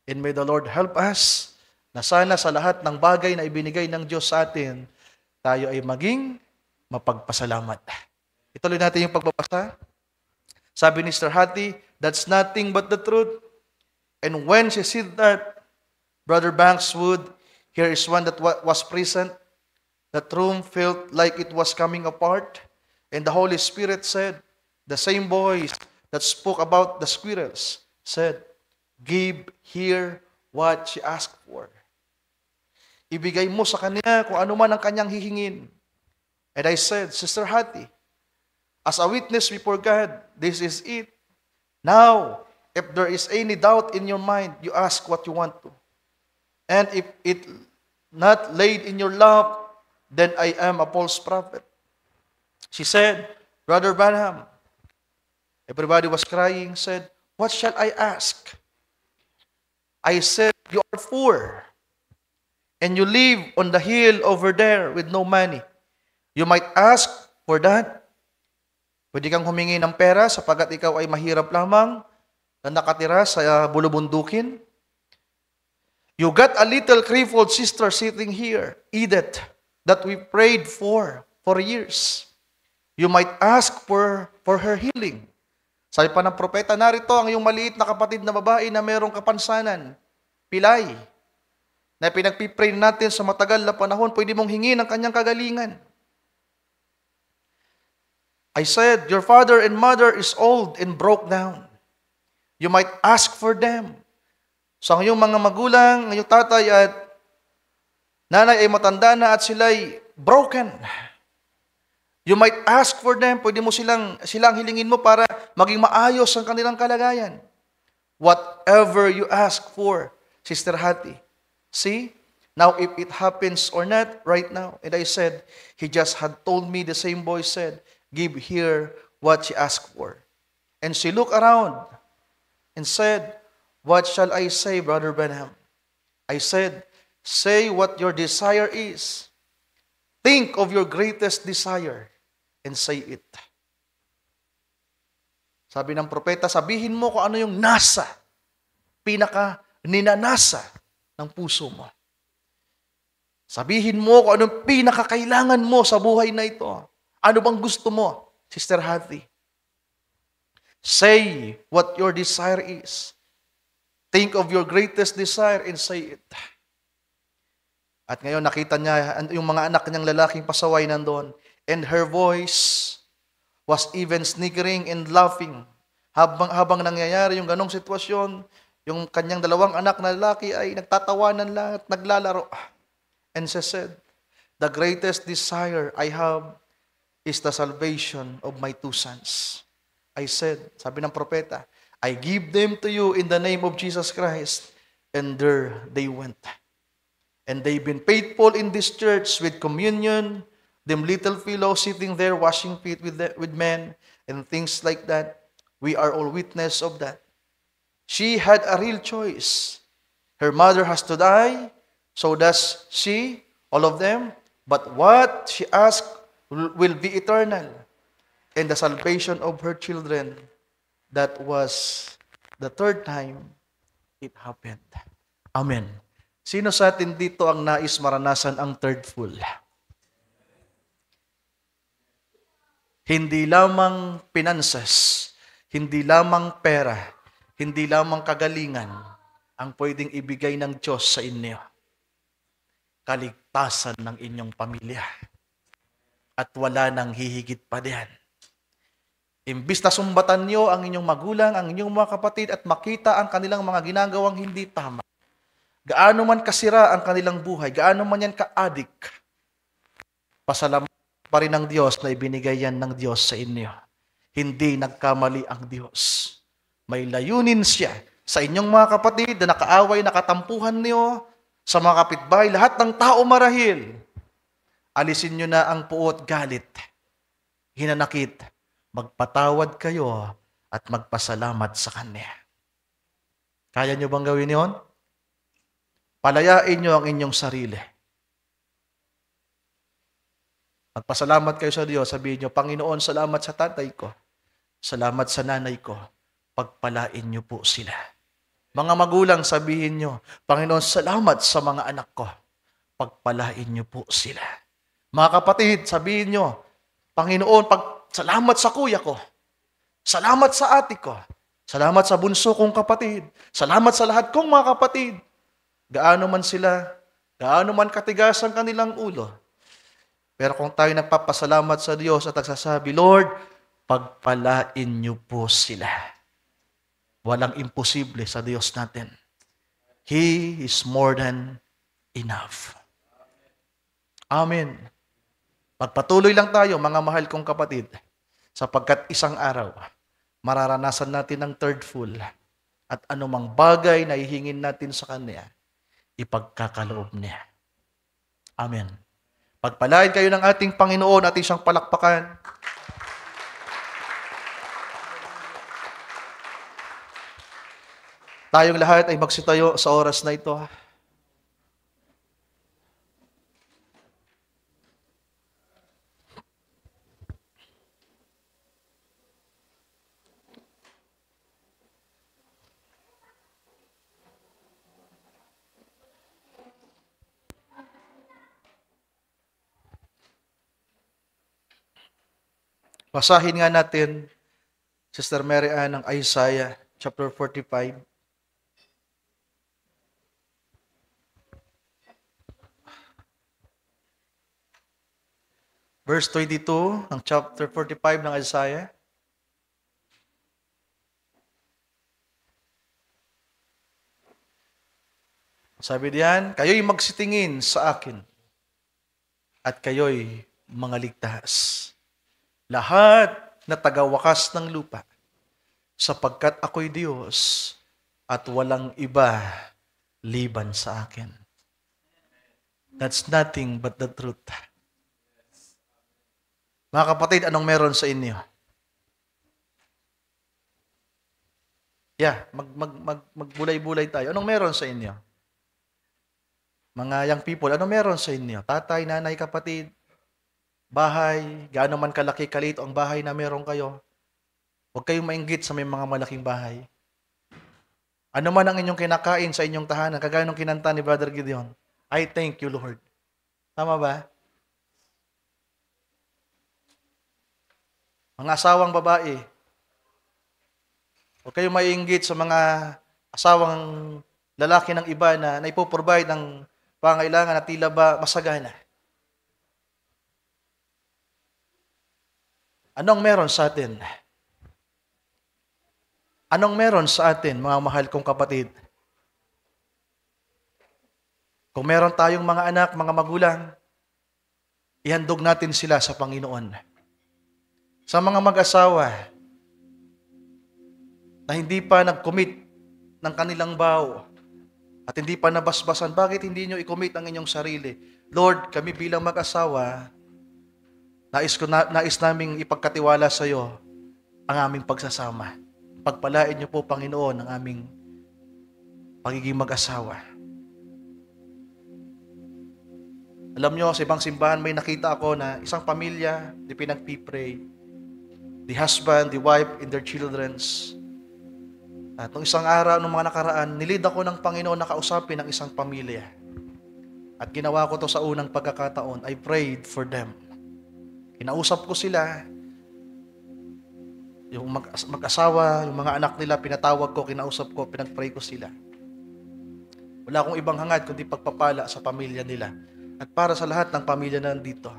And may the Lord help us na sana sa lahat ng bagay na ibinigay ng Diyos sa atin, tayo ay maging mapagpasalamat. Ituloy natin yung pagbabasa. Sabi ni Sister Hattie, that's nothing but the truth. And when she said that, Brother Bankswood, here is one that was present. That room felt like it was coming apart. And the Holy Spirit said, the same voice that spoke about the squirrels said, give here what she asked for. Ibigay mo sa kanya kung ano man ang kanyang hihingin. And I said, Sister Hattie, as a witness before God, this is it. Now, if there is any doubt in your mind, you ask what you want to. And if it not laid in your lap, then I am a false prophet. She said, Brother Branham, everybody was crying, said, what shall I ask? I said, you are poor, and you live on the hill over there with no money. You might ask for that. Pwede kang humingi ng pera sapagat ikaw ay mahirap lamang na nakatira sa bulubundukin. You got a little crippled sister sitting here, Edith, that we prayed for years. You might ask for her healing. Sabi pa ng propeta, narito ang iyong maliit na kapatid na babae na mayroong kapansanan, pilay, na pinagpipray natin sa matagal na panahon, pwede mong hingin ang kanyang kagalingan. I said, your father and mother is old and broke down. You might ask for them. So ang iyong mga magulang, ang iyong tatay at nanay ay matanda na at sila'y broken. You might ask for them. Pwede mo silang hilingin mo para maging maayos ang kanilang kalagayan. Whatever you ask for, Sister Hattie. See? Now, if it happens or not, right now. And I said, he just had told me, the same voice said, give her what she asked for. And she looked around and said, what shall I say, Brother Branham? I said, say what your desire is. Think of your greatest desire and say it. Sabi ng propeta, sabihin mo kung ano yung ninanasa ng puso mo. Sabihin mo kung anong pinakakailangan mo sa buhay na ito. Ano bang gusto mo, Sister Hattie? Say what your desire is. Think of your greatest desire and say it. At ngayon nakita niya yung mga anak niyang lalaking pasaway nandoon. And her voice was even sniggering and laughing. Habang nangyayari yung ganong sitwasyon, yung kanyang dalawang anak na lalaki ay nagtatawanan lang at naglalaro. And she said, the greatest desire I have is the salvation of my two sons. I said, sabi ng propeta, I give them to you in the name of Jesus Christ. And there they went. And they've been faithful in this church with communion, them little fellows sitting there washing feet with men, and things like that. We are all witness of that. She had a real choice. Her mother has to die, so does she, all of them. But what she asked will be eternal. And the salvation of her children, that was the third time it happened. Amen. Sino sa atin dito ang nais maranasan ang third full? Hindi lamang finances, hindi lamang pera, hindi lamang kagalingan ang pwedeng ibigay ng Diyos sa inyo. Kaligtasan ng inyong pamilya. At wala nang hihigit pa diyan. Imbis na sumbatan nyo ang inyong magulang, ang inyong mga kapatid, at makita ang kanilang mga ginagawang hindi tama, gaano man kasira ang kanilang buhay, gaano man yan ka-adik, pasalamat pa rin ng Diyos na ibinigay yan ng Diyos sa inyo. Hindi nagkamali ang Diyos. May layunin siya sa inyong mga kapatid na nakaaway, nakatampuhan niyo, sa mga kapitbahay, lahat ng tao marahil. Alisin nyo na ang puot galit, hinanakit, magpatawad kayo at magpasalamat sa Kanya. Kaya nyo bang gawin yon? Palayain nyo ang inyong sarili. Magpasalamat kayo sa Diyos. Sabihin nyo, Panginoon, salamat sa tatay ko. Salamat sa nanay ko. Pagpalain nyo po sila. Mga magulang, sabihin nyo, Panginoon, salamat sa mga anak ko. Pagpalain nyo po sila. Mga kapatid, sabihin nyo, Panginoon, salamat sa kuya ko. Salamat sa ate ko. Salamat sa bunso kong kapatid. Salamat sa lahat kong mga kapatid. Gaano man sila, gaano man katigas ang kanilang ulo. Pero kung tayo nagpapasalamat sa Diyos at nagsasabi, Lord, pagpalain niyo po sila. Walang imposible sa Diyos natin. He is more than enough. Amen. Magpatuloy lang tayo, mga mahal kong kapatid, sapagkat isang araw, mararanasan natin ang third full at anumang bagay na ihingin natin sa Kanya, ipagkakaloob niya. Amen. Pagpalain kayo ng ating Panginoon at isang palakpakan. Tayong lahat ay magsitayo sa oras na ito. Basahin nga natin, Sister Mary Ann, ng Isaiah chapter 45. Verse 22 ng chapter 45 ng Isaiah. Sabi diyan, kayo'y magsitingin sa akin at kayo'y mga ligtas. Lahat na tagawakas ng lupa, sapagkat ako'y Diyos at walang iba liban sa akin. That's nothing but the truth. Mga kapatid, anong meron sa inyo? Magbulay-bulay tayo. Anong meron sa inyo? Mga young people, anong meron sa inyo? Tatay, nanay, kapatid, bahay, gaano man kalaki kalito ang bahay na meron kayo. Huwag kayong mainggit sa may mga malaking bahay. Ano man ang inyong kinakain sa inyong tahanan, kagaya ng kinanta ni Brother Gideon, I thank you, Lord. Tama ba? Mga asawang babae, huwag kayong maiinggit sa mga asawang lalaki ng iba na naipoprovide ng pangailangan at tila ba masagana. Anong meron sa atin? Anong meron sa atin, mga mahal kong kapatid? Kung meron tayong mga anak, mga magulang, ihandog natin sila sa Panginoon. Sa mga mag-asawa na hindi pa nag-commit ng kanilang vow at hindi pa nabasbasan, bakit hindi nyo i-commit ang inyong sarili? Lord, kami bilang mag-asawa, nais naming ipagkatiwala sa iyo ang aming pagsasama. Pagpalain niyo po, Panginoon, ang aming pagiging mag-asawa. Alam niyo, sa ibang simbahan may nakita ako na isang pamilya, di pinagpipray. The husband, the wife, and their children's. At nung isang araw, nung mga nakaraan, nilid ako ng Panginoon na kausapin ng isang pamilya. At ginawa ko to sa unang pagkakataon. I prayed for them. Kinausap ko sila. Yung mag-asawa, yung mga anak nila, pinatawag ko, kinausap ko, pinag-pray ko sila. Wala akong ibang hangad kundi pagpapala sa pamilya nila. At para sa lahat ng pamilya na nandito.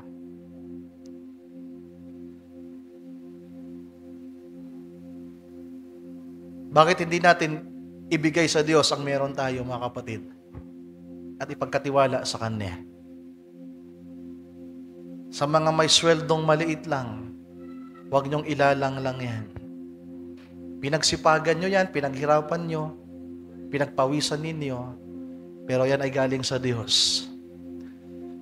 Bakit hindi natin ibigay sa Diyos ang meron tayo, mga kapatid? At ipagkatiwala sa Kanya. Sa mga may sweldong maliit lang, huwag niyong ilalang lang yan. Pinagsipagan nyo yan, pinaghirapan nyo, pinagpawisan ninyo, pero yan ay galing sa Diyos.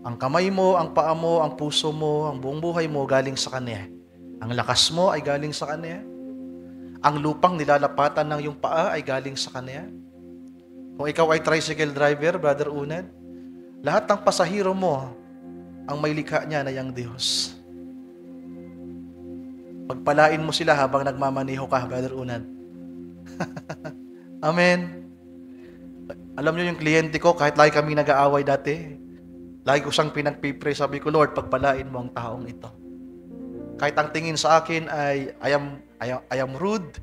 Ang kamay mo, ang paa mo, ang puso mo, ang buong buhay mo galing sa Kanya. Ang lakas mo ay galing sa Kanya. Ang lupang nilalapatan ng iyong paa ay galing sa Kanya. Kung ikaw ay tricycle driver, Brother Unad, lahat ng pasahero mo, ang may likha niya na yung Diyos. Pagpalain mo sila habang nagmamaneho ka, Brother Unad. Amen. Alam niyo yung kliyente ko, kahit lagi kami nag-aaway dati, lagi ko siyang pinagpipray, sabi ko, Lord, pagpalain mo ang taong ito. Kahit ang tingin sa akin ay I am rude.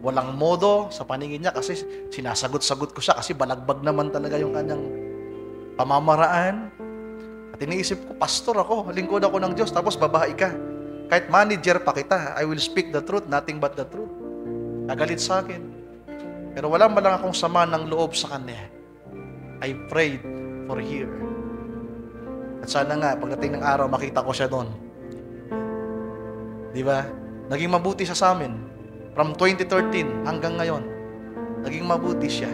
Walang modo sa paningin niya kasi sinasagot-sagot ko siya kasi balagbag naman talaga yung kanyang pamamaraan. At iniisip ko, pastor ako, lingkod ako ng Diyos, tapos babae ka. Kahit manager pa kita, I will speak the truth, nothing but the truth. Nagalit sa akin. Pero wala malang akong sama ng loob sa kanya. I prayed for her. At sana nga, pagdating ng araw, makita ko siya doon. Di ba? Naging mabuti siya sa amin. From 2013 hanggang ngayon, naging mabuti siya.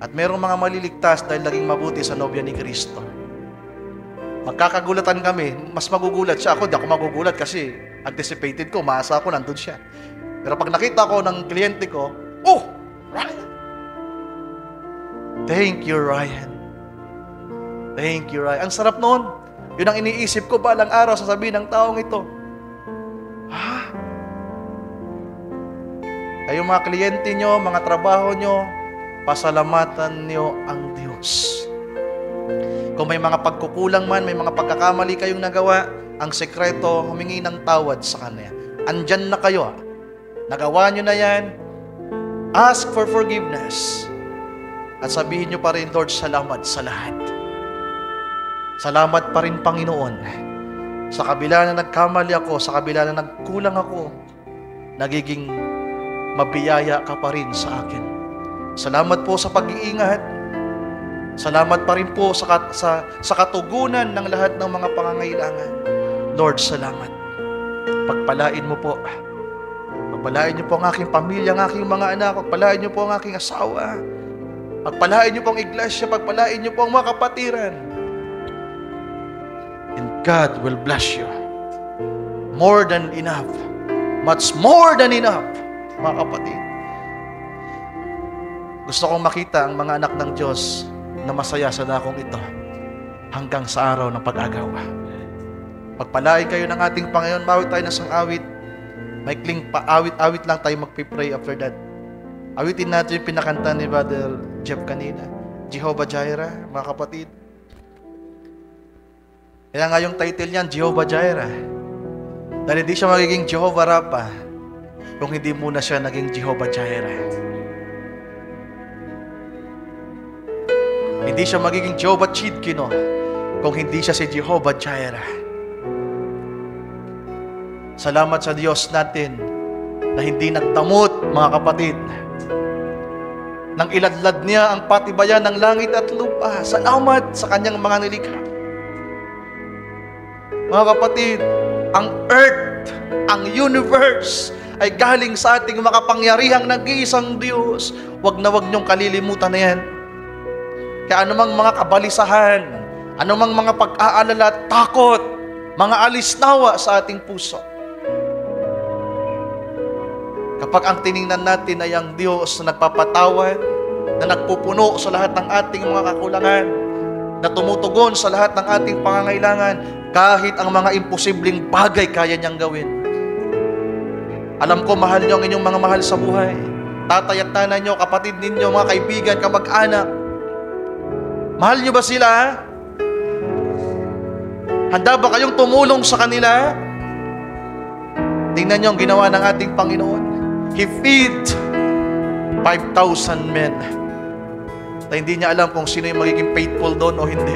At merong mga maliligtas dahil naging mabuti sa nobya ni Kristo. Magkakagulatan kami, mas magugulat siya. Ako, di ako magugulat kasi anticipated ko, maasa ako, nandun siya. Pero pag nakita ko ng kliyente ko, oh, Ryan! Thank you, Ryan. Thank you, Ryan. Ang sarap noon. Yun ang iniisip ko, balang araw sasabihin ng taong ito, ha? Kayong mga kliyente nyo, mga trabaho nyo, pasalamatan nyo ang Diyos. Kung may mga pagkukulang man, may mga pagkakamali kayong nagawa, ang sekreto, humingi ng tawad sa Kanya. Andyan na kayo. Nagawa nyo na yan. Ask for forgiveness. At sabihin nyo pa rin, Lord, salamat sa lahat. Salamat pa rin, Panginoon. Sa kabila na nagkamali ako, sa kabila na nagkulang ako, nagiging mabiyaya ka pa rin sa akin. Salamat po sa pag-iingat. Salamat pa rin po sa katugunan ng lahat ng mga pangangailangan. Lord, salamat. Pagpalain mo po. Pagpalain niyo po ang aking pamilya, ang aking mga anak. Pagpalain niyo po ang aking asawa. Pagpalain niyo po ang iglesia. Pagpalain niyo po ang mga kapatiran. And God will bless you. More than enough. Much more than enough, mga kapatid. Gusto kong makita ang mga anak ng Diyos na masaya sa dakong ito hanggang sa araw ng pag-agawa. Pagpalain kayo ng ating Panginoon. Mawit tayo ng isang awit. Maikling awit lang tayo magpipray after that. Awitin natin yung pinakanta ni Brother Jeff kanina. Jehovah Jireh, mga kapatid. Kaya nga yung title niyan, Jehovah Jireh. Dahil hindi siya magiging Jehovah Rapha kung hindi muna siya naging Jehovah Jireh. Hindi siya magiging Jehovah Chidkino kung hindi siya si Jehovah Jireh. Salamat sa Diyos natin na hindi nagdamot, mga kapatid. Nang iladlad niya ang patibayan ng langit at lupa. Salamat sa kanyang mga nilikha. Mga kapatid, ang earth, ang universe, ay galing sa ating makapangyarihang nag-iisang Diyos. Wag na wag niyong kalilimutan na yan. Kaya anumang mga kabalisahan, anumang mga pag-aalala, takot, mga alisnawa sa ating puso. Kapag ang tiningnan natin ay ang Diyos na nagpapatawad, na nagpupuno sa lahat ng ating mga kakulangan, na tumutugon sa lahat ng ating pangangailangan, kahit ang mga imposibleng bagay kaya niyang gawin. Alam ko, mahal niyo ang inyong mga mahal sa buhay. Tatay at nanay niyo, kapatid ninyo, mga kaibigan, kamag-anak. Mahal niyo ba sila? Handa ba kayong tumulong sa kanila? Tingnan niyo ang ginawa ng ating Panginoon. He feed 5,000 men. Na hindi niya alam kung sino yung magiging faithful doon o hindi.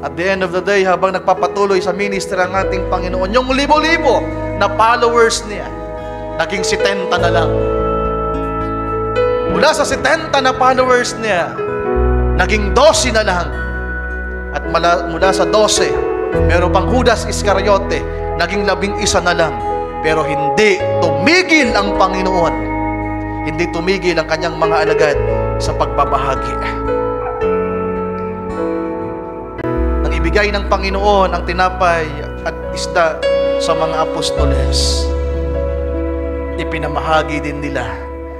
At the end of the day, habang nagpapatuloy sa ministry ang ating Panginoon, yung libo-libo na followers niya, naging 70 na lang. Mula sa 70 na followers niya, naging 12 na lang. At mula sa 12, meron pang Judas Iscariote, naging 11 na lang. Pero hindi tumigil ang Panginoon. Hindi tumigil ang kanyang mga alagad sa pagbabahagi. Nang ibigay ng Panginoon ang tinapay at isda sa mga apostoles, ipinamahagi din nila.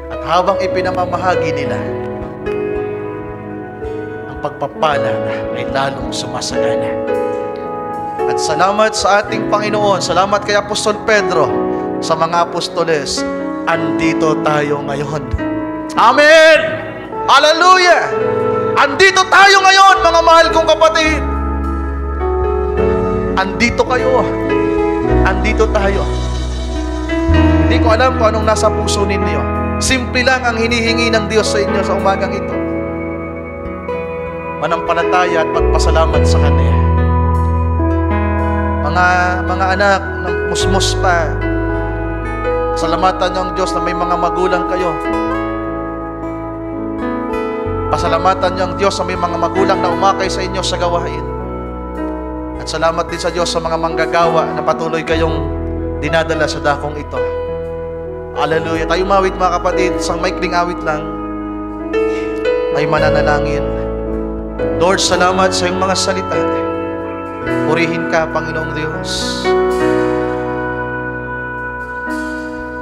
At habang ipinamamahagi nila, ang pagpapala ay lalong sumasagana. At salamat sa ating Panginoon, salamat kay Apostol Pedro, sa mga apostoles, andito tayo ngayon. Amen! Hallelujah! Andito tayo ngayon, mga mahal kong kapatid. Andito kayo. Andito tayo. Hindi ko alam kung anong nasa puso ninyo. Simple lang ang hinihingi ng Diyos sa inyo sa umagang ito. Manampalataya at pagpasalamat sa Kanya. Mga anak, ng musmos pa, salamatan niyo ang Diyos na may mga magulang kayo. Pasalamatan niyo ang Diyos na may mga magulang na umakay sa inyo sa gawain. At salamat din sa Diyos sa mga manggagawa na patuloy kayong dinadala sa dakong ito. Hallelujah. Tayo mawit mga kapatid, isang maikling awit lang. May mananalangin. Lord, salamat sa iyong mga salita. Purihin ka, Panginoong Diyos.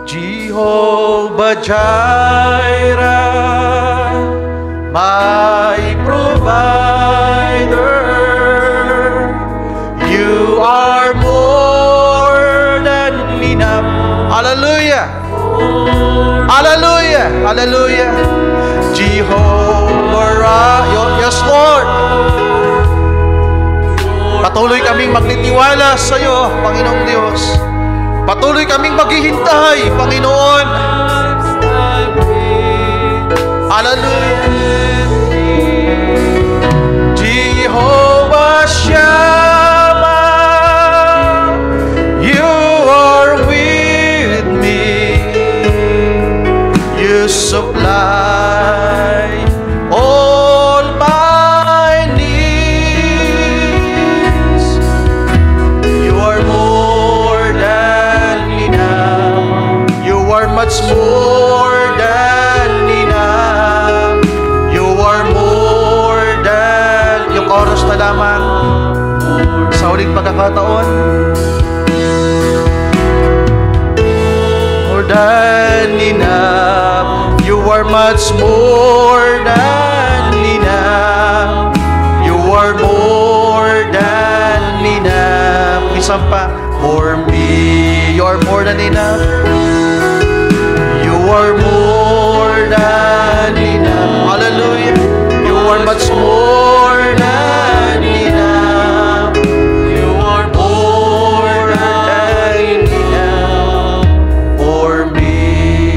Jehovah Jireh, my provider, you are more than enough. Hallelujah! Hallelujah! Hallelujah! Jehovah, yes Lord! Patuloy kaming magnitiwala sa iyo, Panginoong Diyos. Patuloy kaming maghihintay, Panginoon. Hallelujah. Jehovah Shammah, you are with me. You supply all my needs. You are more than enough. You are much more than enough. You are more than... Yung chorus na lamang sa uling pagkakataon. More than enough. You are much more than enough. You are more than enough. Isang pa. For me, you are more than enough. You are more than enough. Hallelujah. You are much more than enough. You are more than enough for me.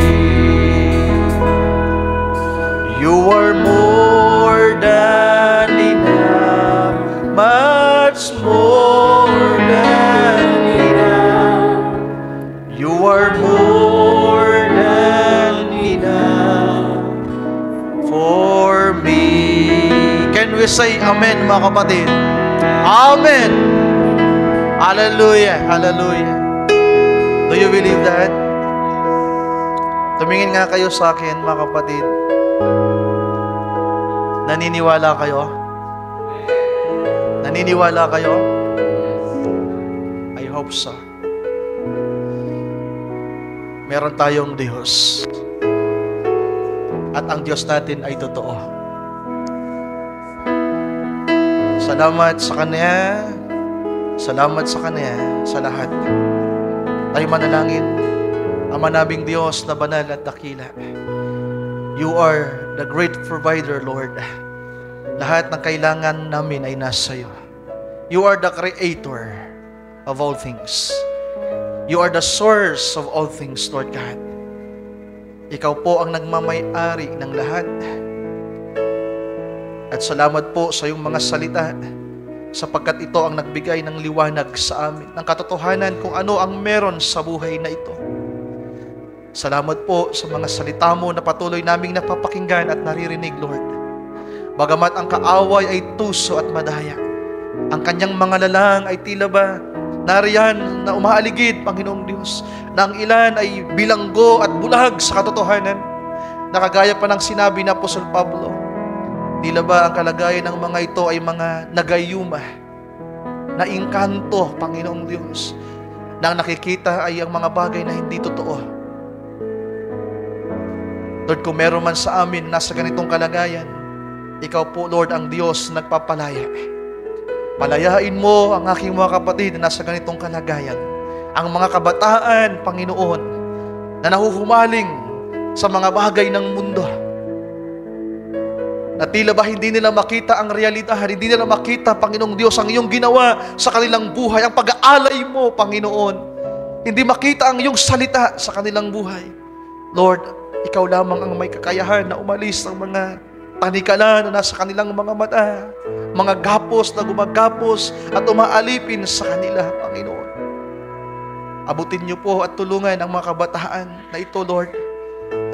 You are more than enough. Much more than enough. You are more than enough for me. Can we say amen, mga kapatid? Amen. Hallelujah. Hallelujah. Do you believe that? Tumingin nga kayo sa akin, mga kapatid. Naniniwala kayo? Naniniwala kayo? I hope so. Meron tayong Diyos. At ang Diyos natin ay totoo. Salamat sa Kanya. Salamat sa Kanya sa lahat. Tayo manalangin. Ama naming Diyos na banal at dakila. You are the great provider, Lord. Lahat ng kailangan namin ay nasa iyo. You are the creator of all things. You are the source of all things, Lord God. Ikaw po ang nagmamay-ari ng lahat. At salamat po sa iyong mga salita, sapagkat ito ang nagbigay ng liwanag sa amin, ng katotohanan kung ano ang meron sa buhay na ito. Salamat po sa mga salita mo na patuloy naming napapakinggan at naririnig, Lord. Bagamat ang kaaway ay tuso at madaya, ang kanyang mga lalang ay tila ba nariyan na umaaligid, Panginoong Diyos, na ang ilan ay bilanggo at bulag sa katotohanan. Nakagaya pa ng sinabi ni Apostol Pablo, tila ba ang kalagayan ng mga ito ay mga nagayuma, na engkanto, Panginoong Diyos, na ang nakikita ay ang mga bagay na hindi totoo. Lord, kung meron man sa amin nasa ganitong kalagayan, ikaw po, Lord, ang Diyos nagpapalaya. Palayain mo ang aking mga kapatid na nasa ganitong kalagayan. Ang mga kabataan, Panginoon, na nahuhumaling sa mga bagay ng mundo, na tila ba hindi nila makita ang realidad, hindi nila makita, Panginoong Diyos, ang iyong ginawa sa kanilang buhay, ang pag-aalay mo, Panginoon. Hindi makita ang iyong salita sa kanilang buhay. Lord, ikaw lamang ang may kakayahan na umalis ng mga tanikala na nasa kanilang mga mata, mga gapos na gumagapos at umaalipin sa kanila, Panginoon. Abutin niyo po at tulungan ang mga kabataan na ito, Lord.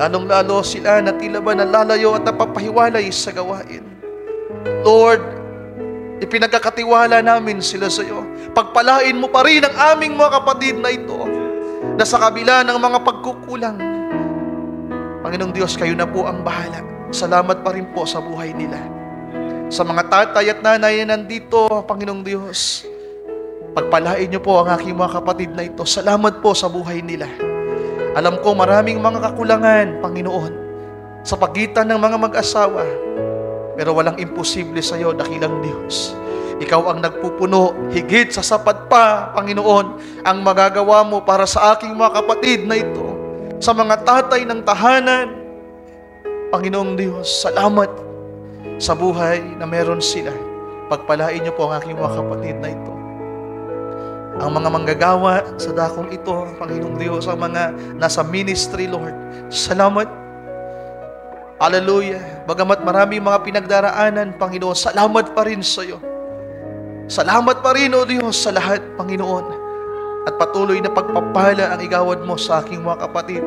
Lalong-lalo sila na tila ba nalalayo at napapahiwalay sa gawain. Lord, ipinagkakatiwala namin sila sa iyo. Pagpalain mo pa rin ang aming mga kapatid na ito, na sa kabila ng mga pagkukulang, Panginoong Diyos, kayo na po ang bahala. Salamat pa rin po sa buhay nila. Sa mga tatay at nanay na nandito, Panginoong Diyos, pagpalain niyo po ang aking mga kapatid na ito. Salamat po sa buhay nila. Alam ko maraming mga kakulangan, Panginoon, sa pagitan ng mga mag-asawa. Pero walang imposible sa iyo, dakilang Diyos. Ikaw ang nagpupuno, higit sa sapat pa, Panginoon, ang magagawa mo para sa aking mga kapatid na ito. Sa mga tatay ng tahanan, Panginoong Diyos, salamat sa buhay na meron sila. Pagpalain niyo po ang aking mga kapatid na ito. Ang mga manggagawa sa dakong ito, Panginoong Diyos, ang mga nasa ministry, Lord, salamat. Hallelujah. Bagamat maraming mga pinagdaraanan, Panginoon, salamat pa rin sa iyo. Salamat pa rin, O Diyos, sa lahat, Panginoon. At patuloy na pagpapala ang igawad mo sa aking mga kapatid,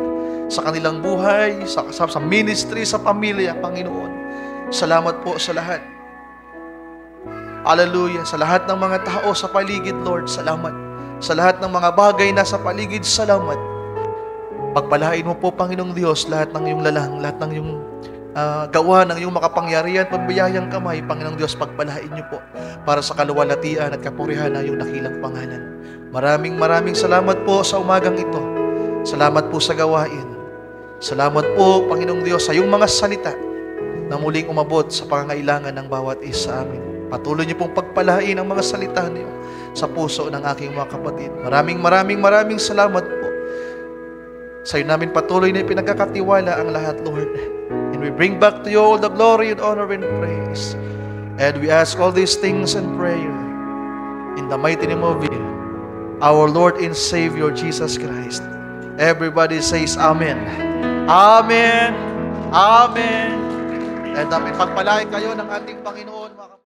sa kanilang buhay, sa ministry, sa pamilya, Panginoon. Salamat po sa lahat. Hallelujah. Sa lahat ng mga tao sa paligid, Lord, salamat. Sa lahat ng mga bagay na sa paligid, salamat. Pagpalain mo po, Panginoong Diyos, lahat ng iyong lalang, lahat ng iyong gawa ng iyong makapangyarihan, pagbiyayang kamay, Panginoong Diyos, pagpalain niyo po para sa kaluwalhatian at kapurihan ng iyong dakilang pangalan. Maraming salamat po sa umagang ito. Salamat po sa gawain. Salamat po, Panginoong Diyos, sa iyong mga salita na muling umabot sa pangangailangan ng bawat isa amin. Patuloy niyo pong pagpalain ang mga salita niyo sa puso ng aking mga kapatid. Maraming salamat po. Sa iyo namin patuloy na ipinagkakatiwala ang lahat, Lord. And we bring back to you all the glory and honor and praise. And we ask all these things in prayer in the mighty name of you, our Lord and Savior, Jesus Christ. Everybody says Amen. Amen. Amen. And pagpalain kayo ng ating Panginoon.